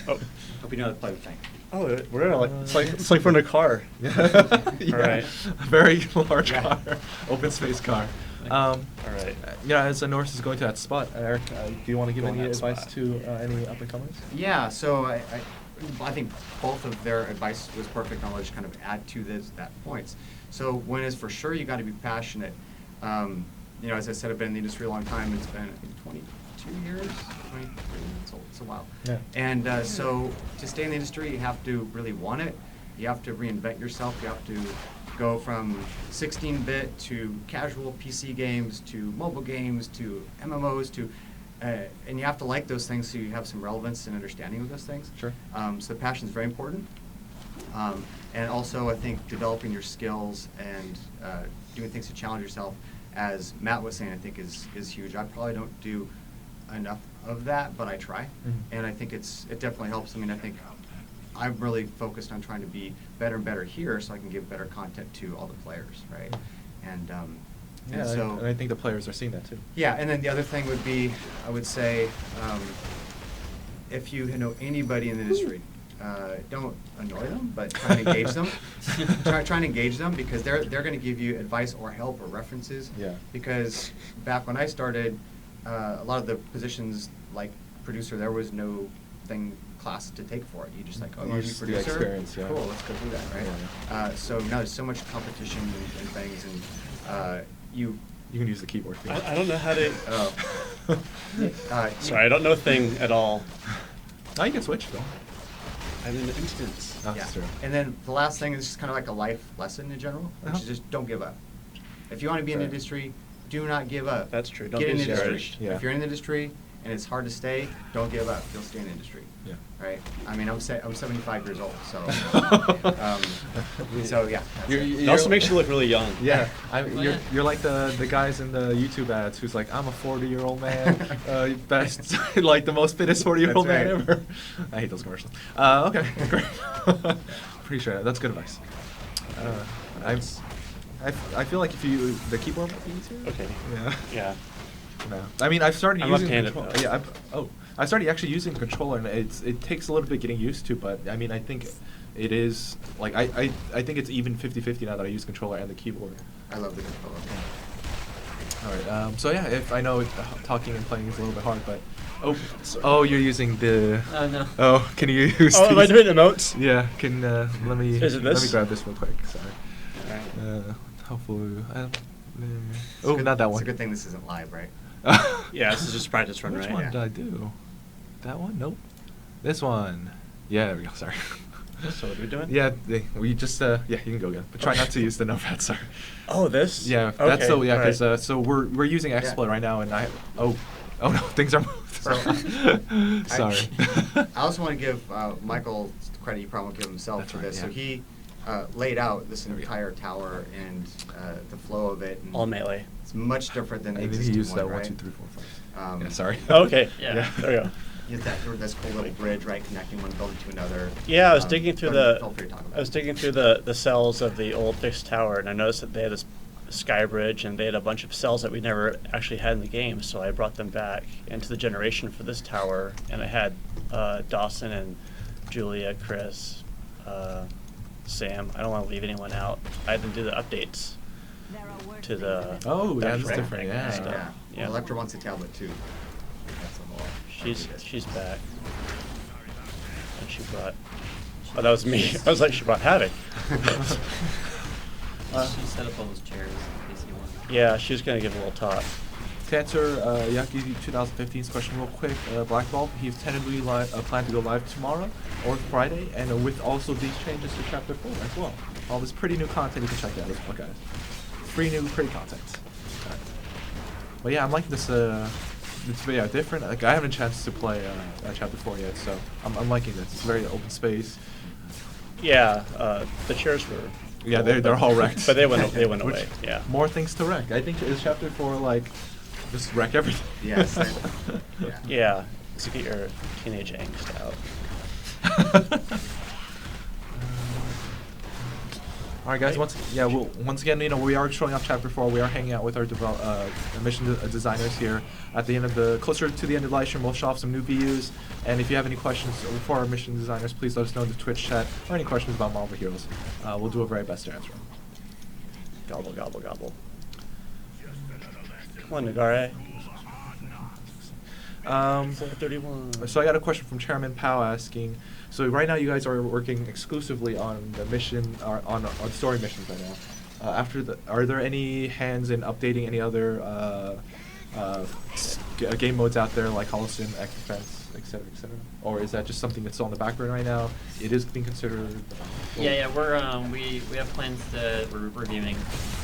Oh, Hope you know how to play the thing. oh, we're it's like we're in a car. Yeah. All right. A very large Yeah. car, open space car. All right. As Norris is going to that spot, Eric, do you want to give Going any that advice spot. to any up and comers? Yeah, so I think both of their advice was perfect, and I'll just kind of add to that points. So one is for sure you got to be passionate. as I said, I've been in the industry a long time. It's been, I think, 22 years, 23, it's a while. Yeah. And so to stay in the industry, you have to really want it. You have to reinvent yourself. You have to go from 16-bit to casual PC games to mobile games to MMOs to, and you have to like those things so you have some relevance and understanding of those things. Sure. So the passion is very important. And also, I think developing your skills and doing things to challenge yourself, as Matt was saying, I think is huge. I probably don't do enough of that, but I try, and I think it definitely helps. I mean, I think I'm really focused on trying to be better and better here, so I can give better content to all the players, right? And Yeah, so and I think the players are seeing that too. yeah, and then the other thing would be, I would say, if you know anybody in the industry, don't annoy them, but try and engage them. try and engage them, because they're going to give you advice or help or references. Yeah. Because back when I started, a lot of the positions like producer, there was no class to take for it. You just like, oh, You you're a just get producer? experience, yeah. Cool, let's go do that, right? Yeah. So now there's so much competition and things, and you You can use the keyboard. If you want. I don't know how to. Sorry, I you- don't know Thing at all. Now you can switch though. I'm in the instance. That's Yeah. true. And then the last thing is just kind of like a life lesson in general, which Uh-huh. is just don't give up. If you want to be in the Right. industry, do not give up. That's true. Don't Get be in the industry. discouraged. Yeah. If you're in the industry and it's hard to stay, don't give up. You'll stay in the industry. Yeah. Right? I mean, I'm 75 years old, so so yeah. that's You're- it. It also makes you look really young. Yeah, Well, you're, yeah. you're like the guys in the YouTube ads who's like, I'm a 40-year-old man, best, like the most fittest 40-year-old That's man right. ever. I hate those commercials. Okay, great. Pretty sure that's good advice. I feel like if you the keyboard might be easier. Okay. Yeah. Yeah. No. I mean, I've started I'm using left-handed, control- though. yeah. I started actually using the controller, and it takes a little bit getting used to. But I mean, I think it is like I think it's even 50-50 now that I use controller and the keyboard. I love the controller. All right. So yeah, if I know talking and playing is a little bit hard, but you're using the. Oh no. Oh, can you use? Oh, am I these? doing emotes? Yeah. Can let me. Is it Let me this? grab this real quick. Sorry. Alright. Hopefully. It's Oh, good- not that It's one. a good thing this isn't live, right? Yeah, this is just a practice run, Which right? one Yeah. did I do? That one? Nope. This one. Yeah, there we go. Sorry. So what are we doing? Yeah, we just yeah, you can go again, but try not to use the notepad. Sorry. Oh, this? Yeah, that's Okay, yeah, because alright. so we're using XSplit right now, and oh no, things are moved. Sorry. I also want to give Michael credit he probably won't give himself That's for right, this. So yeah. he laid out this There we go. entire tower and the flow of it. And All melee. It's much different than the And then he existing used one, that right? 1, 2, 3, 4, 5. Um, Yeah, sorry. Okay. Yeah. There we go. You have this cool little bridge, right, connecting one building to another. Yeah, I was digging through feel free to talk about I was it. digging through the cells of the old fixed tower, and I noticed that they had this sky bridge, and they had a bunch of cells that we never actually had in the game. So I brought them back into the generation for this tower, and I had Dawson and Julia, Chris, Sam. I don't want to leave anyone out. I had them do the updates to the. Oh, yeah, Dutch that's different, Frank yeah. stuff. Yeah. Yeah. Electra wants a tablet too. That's a whole. She's back. And she brought. Oh, that was me. I was like, she brought Havoc. She set up all those chairs in case you want. Yeah, she was gonna give a little talk. To answer Yaki 2015's question real quick, Black Ball, he's tentatively planned to go live tomorrow or Friday, and with also these changes to Chapter 4 as well. All this pretty new content you can check out as well, guys. Free new content. Alright. But yeah, I'm liking this. It's very different. Like I haven't had a chance to play Chapter 4 yet, so I'm liking this. It's very open space. Yeah, the chairs were. Yeah, cool, they're all wrecked. But they went Which- away. Yeah. More things to wreck. I think is Chapter 4 like just wreck everything. Yes. Yeah. Yeah, to get your teenage angst out. All right, guys. Once again, we are showing off Chapter 4. We are hanging out with our mission designers here. At the end of closer to the end of the live stream, we'll show off some new VUs. And if you have any questions for our mission designers, please let us know in the Twitch chat or any questions about Marvel Heroes. We'll do our very best to answer them. Gobble, gobble, gobble. Come on, Nagare. 431. So I got a question from Chairman Powell asking, so right now you guys are working exclusively on the mission, on story missions right now. are there any hands in updating any other game modes out there like Holosyn, X Defense, etc., etc.? Or is that just something that's on the back burner right now? It is being considered. Yeah, we're we have plans to we're reviewing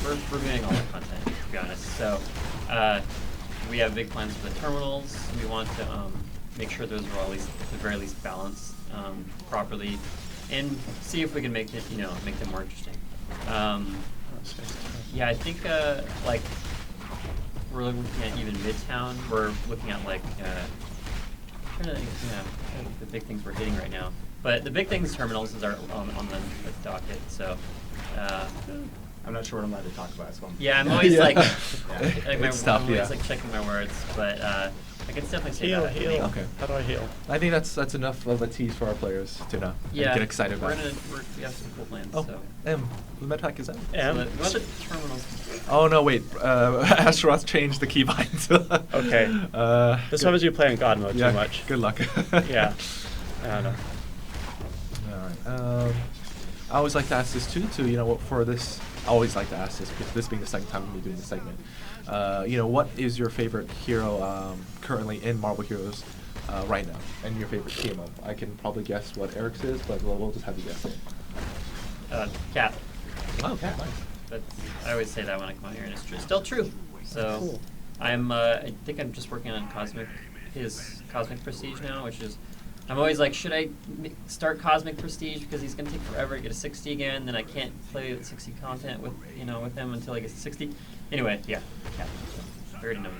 all the content, to be honest. So we have big plans for the terminals. We want to make sure those are at the very least balanced properly, and see if we can make it make them more interesting. Yeah, I think like we're looking at even Midtown. We're looking at like trying to think, the big things we're hitting right now. But the big things terminals is our on the docket. So I'm not sure what I'm allowed to talk about. So I'm always like, It's tough, I'm always like checking my words, but I can definitely say that. I think. Okay. How do I heal? I think that's enough of a tease for our players to know and get excited about. We have some cool plans. Oh, so. The med pack is out. So the terminals. Oh no! Wait, Astaroth changed the keybinds. Okay. This happens you play in God mode too much. Good luck. Yeah. I don't know. All right. I always like to ask this too. For this, I always like to ask this because this being the second time we're doing this segment. What is your favorite hero currently in Marvel Heroes right now, and your favorite team up? I can probably guess what Eric's is, but we'll just have you guess it. Cap. Oh, Cap, nice. I always say that when I come out here, and it's still true. So Cool. I think I'm just working on his Cosmic Prestige now, which is, I'm always like, should I start Cosmic Prestige because he's gonna take forever to get a 60 again, then I can't play the 60 content with him until I get to 60. Anyway, yeah, Cap. I already know.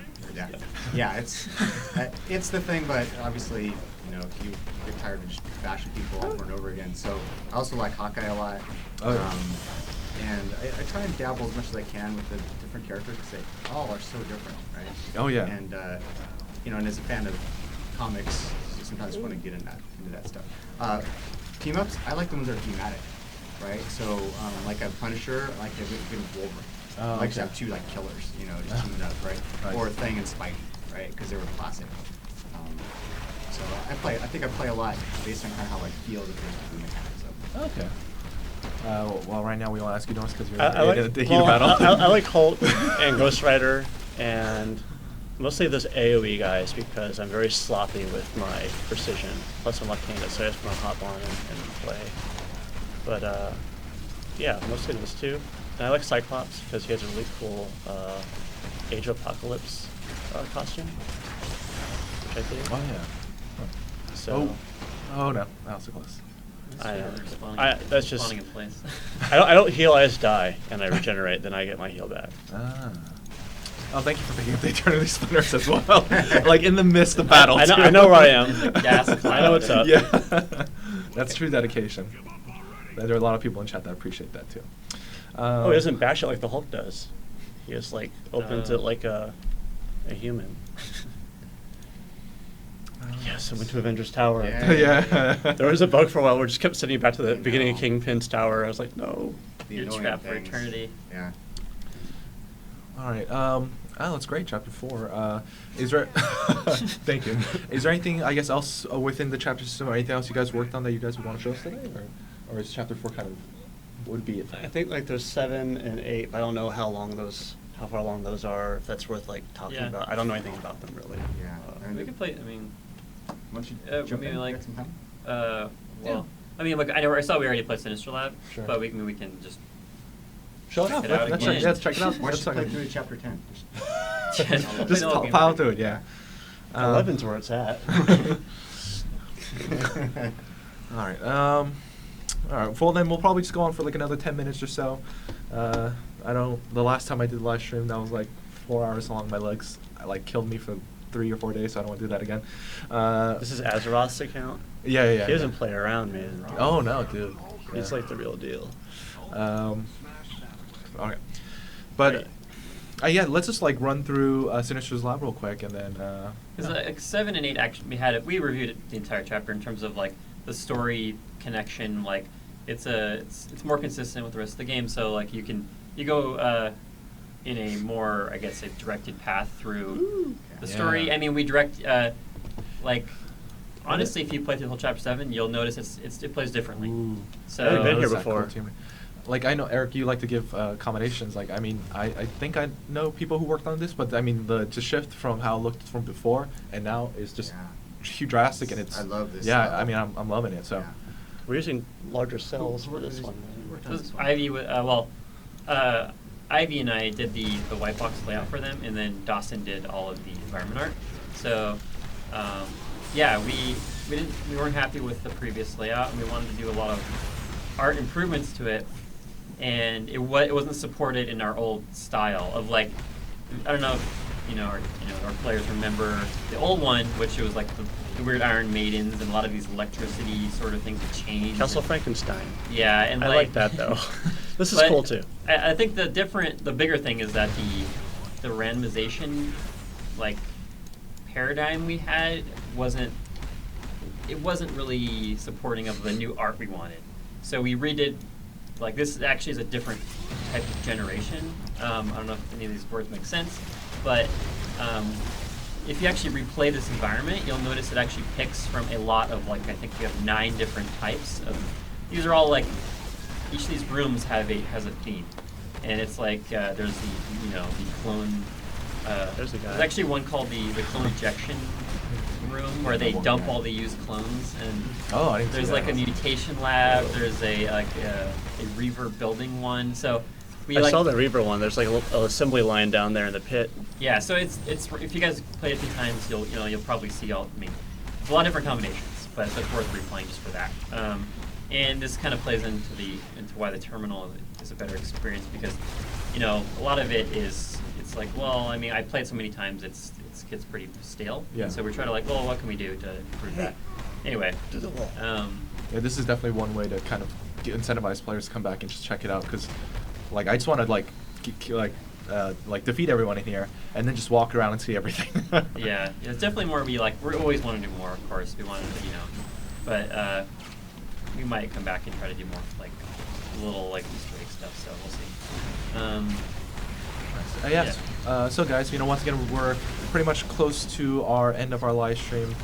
Yeah, it's the thing, but obviously, you get tired of just bashing people over and over again. So I also like Hawkeye a lot. Oh, yeah. And I try and dabble as much as I can with the different characters because they all are so different, right? Oh yeah. And and as a fan of comics, sometimes it's fun to get into that stuff. Team ups, I like the ones that are thematic, right? So like a Punisher, like a good Wolverine. Oh, I like to okay. have two like killers, just teaming up, right? Right. Or Thing and Spidey, right? Because they were classic. So I think I play a lot based on kind of how I feel that there's the mechanics of it. Okay. Well, right now we won't ask you Norris because you're I like, in the heat of battle. I like Hulk and Ghost Rider and mostly those AoE guys because I'm very sloppy with my precision. Plus I'm left-handed, so I just want to hop on and play. But yeah, mostly those two. And I like Cyclops because he has a really cool Age of Apocalypse costume, which I think. Oh yeah. So. Oh no, that was so close. I know. That's just. Spawning in place. I don't heal. I just die and I regenerate. Then I get my heal back. Ah. Oh, thank you for picking up the Eternity Spinners as well. Like in the midst of battle. I know where I am. Gas I know what's up. Yeah. That's true dedication. There are a lot of people in chat that appreciate that too. Oh, he doesn't bash it like the Hulk does. He just like opens it like a human. Yes, I went to Avengers Tower. Yeah. There was a bug for a while where we just kept sending back to the beginning of Kingpin's tower. I was like, no. You're trapped for eternity. Yeah. All right. That's great. Chapter 4. Is there? Thank you. Is there anything, I guess, else within the chapter system, or anything else you guys worked on that you guys would want to show us today, or is chapter 4 kind of would be it? I think like there's 7 and 8, but I don't know how far along those are. If that's worth like talking about. I don't know anything about them really. Yeah. We could play. I mean, Once you jump maybe in, like. get some time? Well, Yeah. I mean, like I saw we already played Sinister Lab, Sure. but we can just. Show it out. Check it out Let's again. check it out. Why Let's don't you check play it through chapter 10? Just pile through it, yeah. 11's where it's at. All right. All right. Well, then we'll probably just go on for like another 10 minutes or so. I don't. The last time I did the live stream, that was like 4 hours long. My legs killed me for 3 or 4 days, so I don't want to do that again. This is Azeroth's account. Yeah. He doesn't play around, man. Oh no, dude. He's like the real deal. Okay. But yeah, let's just like run through Sinister's Lab real quick, and then. Because like 7 and 8 actually we reviewed it, the entire chapter in terms of like the story connection. Like it's more consistent with the rest of the game. So like you go in a more, I guess, a directed path through the story. Yeah. I mean, we direct like. Honestly, if you play through the whole chapter 7, you'll notice it plays differently. Ooh. So I've been here That's before. cool, like I know Eric, you like to give accommodations. Like I mean, I think I know people who worked on this, but I mean the shift from how it looked from before and now is just huge drastic, and it's I love this Yeah, style. I mean I'm loving it. So Yeah. We're using larger cells for this one. Ivy, Ivy and I did the white box layout for them, and then Dawson did all of the environment art. So, yeah, we weren't happy with the previous layout, and we wanted to do a lot of art improvements to it, and it wasn't supported in our old style of like, I don't know if our players remember the old one, which it was like the weird Iron Maidens and a lot of these electricity sort of things that changed. Castle and- Frankenstein. Yeah, and I like that though. This is but cool too. I think the bigger thing is that the randomization, like, paradigm we had wasn't really supporting of the new art we wanted. So we redid, like, this actually is a different type of generation. I don't know if any of these words make sense, but if you actually replay this environment, you'll notice it actually picks from a lot of, like, I think we have 9 different types of. These are all like, each of these rooms has a theme, and it's like there's the clone. There's a guy. There's actually one called the clone ejection room where they dump all the used clones, and Oh, I didn't see there's that. like a mutation lab. There's a Reaver building one. So we I saw the Reaver one. There's like a little assembly line down there in the pit. Yeah, so it's if you guys play it a few times, you'll probably see all. I mean, there's a lot of different combinations, but it's worth replaying just for that. And this kind of plays into why the terminal is a better experience, because a lot of it is, it's like, well, I mean, I played so many times, it gets pretty stale. Yeah. And so we're trying to like, well, what can we do to improve that? Anyway, To the wall. Yeah, this is definitely one way to kind of incentivize players to come back and just check it out, because, like, I just want to like defeat everyone in here and then just walk around and see everything. yeah, it's definitely more we always want to do more, of course. We want to, but we might come back and try to do more like little like Easter egg stuff. So we'll see. Yes. So guys, once again, we're pretty much close to our end of our live stream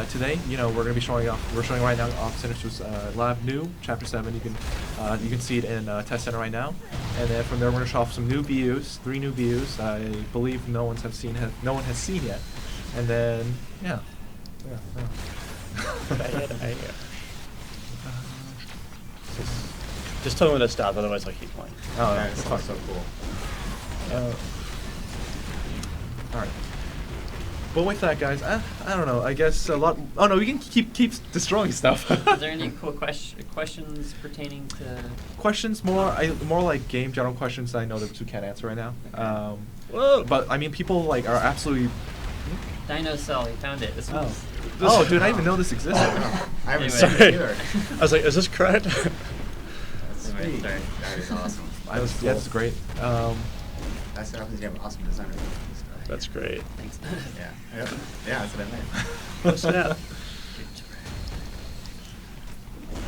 today. We're going to be showing off. We're showing right now off Sinister's Lab New Chapter 7. You can see it in Test Center right now, and then from there we're going to show off some new VUs, 3 new VUs. I believe no one has seen yet, and then yeah. Just tell me when to stop, otherwise I'll keep playing. Oh, Yeah, that's it's fine. so cool. All right. But with that, guys, I don't know. I guess a lot. Oh no, we can keep destroying stuff. Is there any cool questions pertaining to? Questions more like game general questions that I know that you can't answer right now. Whoa! But I mean, people like are absolutely. Dino Cell, you found it. This Oh. one's. Oh, dude, I didn't even know this existed. I haven't Anyway. seen it Sorry. either. I was like, is this correct? That's Anyway, sweet. sorry. That is awesome. Yeah, this is great. That's what happens. You have an awesome designer. That's great. Thanks. Yeah. Yeah, that's what I meant. Oh, snap.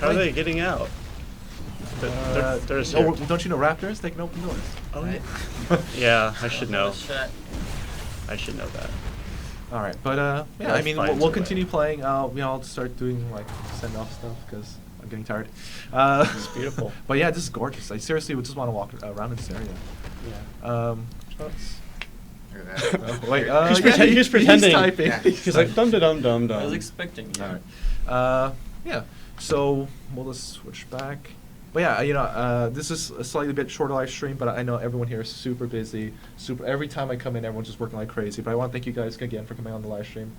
How are they getting out? They're just here. Don't you know raptors? They can open doors. Oh, yeah. Yeah, I should know. Shut. I should know that. All right, but yeah, I Life mean, finds we'll a continue way. playing. I'll start doing like send off stuff because I'm getting tired. This is beautiful. But yeah, this is gorgeous. I seriously would just want to walk around in this area. Yeah. Look at that. Wait, He's, yeah, he's pretending. He's typing. Yeah. He's like dum dum dum dum. I was expecting. All right. Yeah. So we'll just switch back. But yeah, this is a slightly bit shorter live stream, but I know everyone here is super busy. Every time I come in, everyone's just working like crazy. But I want to thank you guys again for coming on the live stream.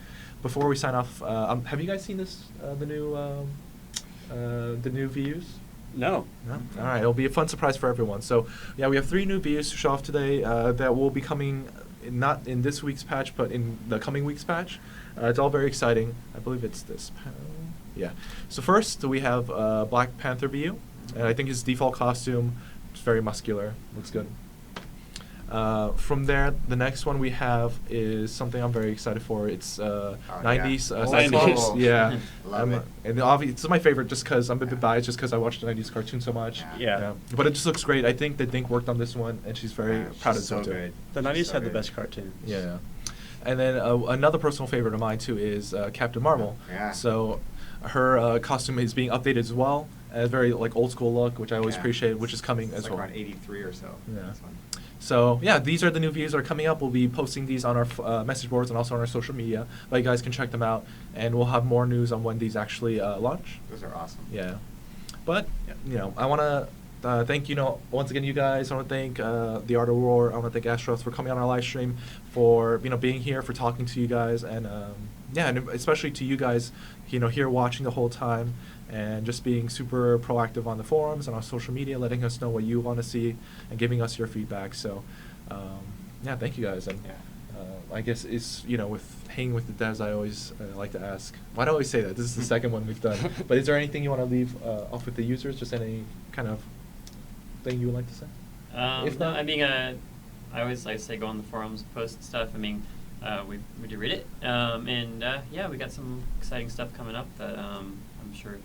Before we sign off, have you guys seen this? The new VUs? No. No? All right, it'll be a fun surprise for everyone. So, yeah, we have 3 new VUs to show off today that will be coming not in this week's patch, but in the coming week's patch. It's all very exciting. I believe it's this. Yeah. So first, we have Black Panther VU, and I think his default costume is very muscular. Looks good. From there, the next one we have is something I'm very excited for. It's 90s yeah. Cyclops. 90s. Yeah. Love it. And obviously, this is my favorite just because I'm a bit biased, just because I watched the 90s cartoon so much. Yeah. But it just looks great. I think that Dink worked on this one, and she's very Yeah, proud of she's so it too. good. The 90s So had the good. best cartoons. Yeah. And then another personal favorite of mine too is Captain Marvel. Yeah. So her costume is being updated as well, a very like old school look, which I always Yeah. appreciate, which is coming It's as like well. around 83 or so. Yeah. This one. So yeah, these are the new videos that are coming up. We'll be posting these on our message boards and also on our social media, but you guys can check them out, and we'll have more news on when these actually launch. Those are awesome. Yeah, but I want to thank once again you guys. I want to thank the Art of War. I want to thank Astros for coming on our live stream, for being here, for talking to you guys, and and especially to you guys, here watching the whole time, and just being super proactive on the forums and on social media, letting us know what you want to see and giving us your feedback. So, thank you guys. And I guess it's with hanging with the devs, I always like to ask. Why do I always say that? This is the second one we've done. But is there anything you want to leave off with the users? Just any kind of thing you would like to say? If not, I mean, I always like to say go on the forums, post stuff. I mean, we do read it, and we got some exciting stuff coming up that I'm sure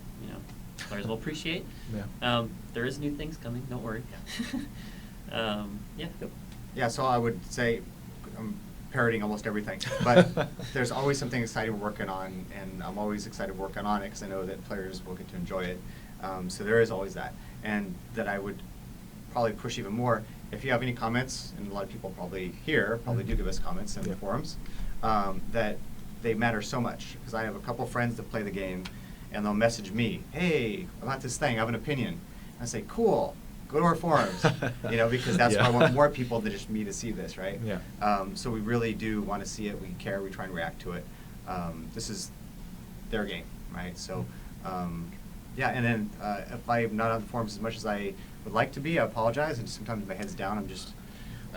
players will appreciate. Yeah. There is new things coming. Don't worry. Yeah, so I would say I'm parroting almost everything, but there's always something exciting we're working on, and I'm always excited working on it because I know that players will get to enjoy it. So there is always that, and that I would probably push even more. If you have any comments, and a lot of people probably here probably do give us comments in the forums, that they matter so much, because I have a couple friends that play the game, and they'll message me, hey, about this thing, I have an opinion. I say, cool, go to our forums, because that's why I want more people than just me to see this, right? Yeah. So we really do want to see it, we care, we try and react to it. This is their game, right? So, and then if I'm not on the forums as much as I would like to be, I apologize, and sometimes my head's down, I'm just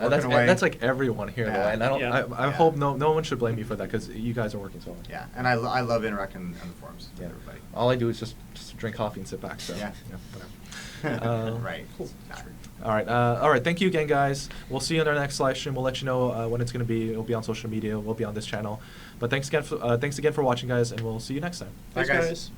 working away. That's like everyone here, though, Yeah. and I don't. Yeah. I hope no one should blame you for that, because you guys are working so hard. Yeah, and I love interacting on the forums with Yeah. everybody. All I do is just drink coffee and sit back. So Yeah. whatever. Right. Cool. Nah. All right. Thank you again, guys. We'll see you in our next live stream. We'll let you know when it's going to be. It'll be on social media. We'll be on this channel. But thanks again for watching, guys, and we'll see you next time. Bye, Thanks, guys. guys.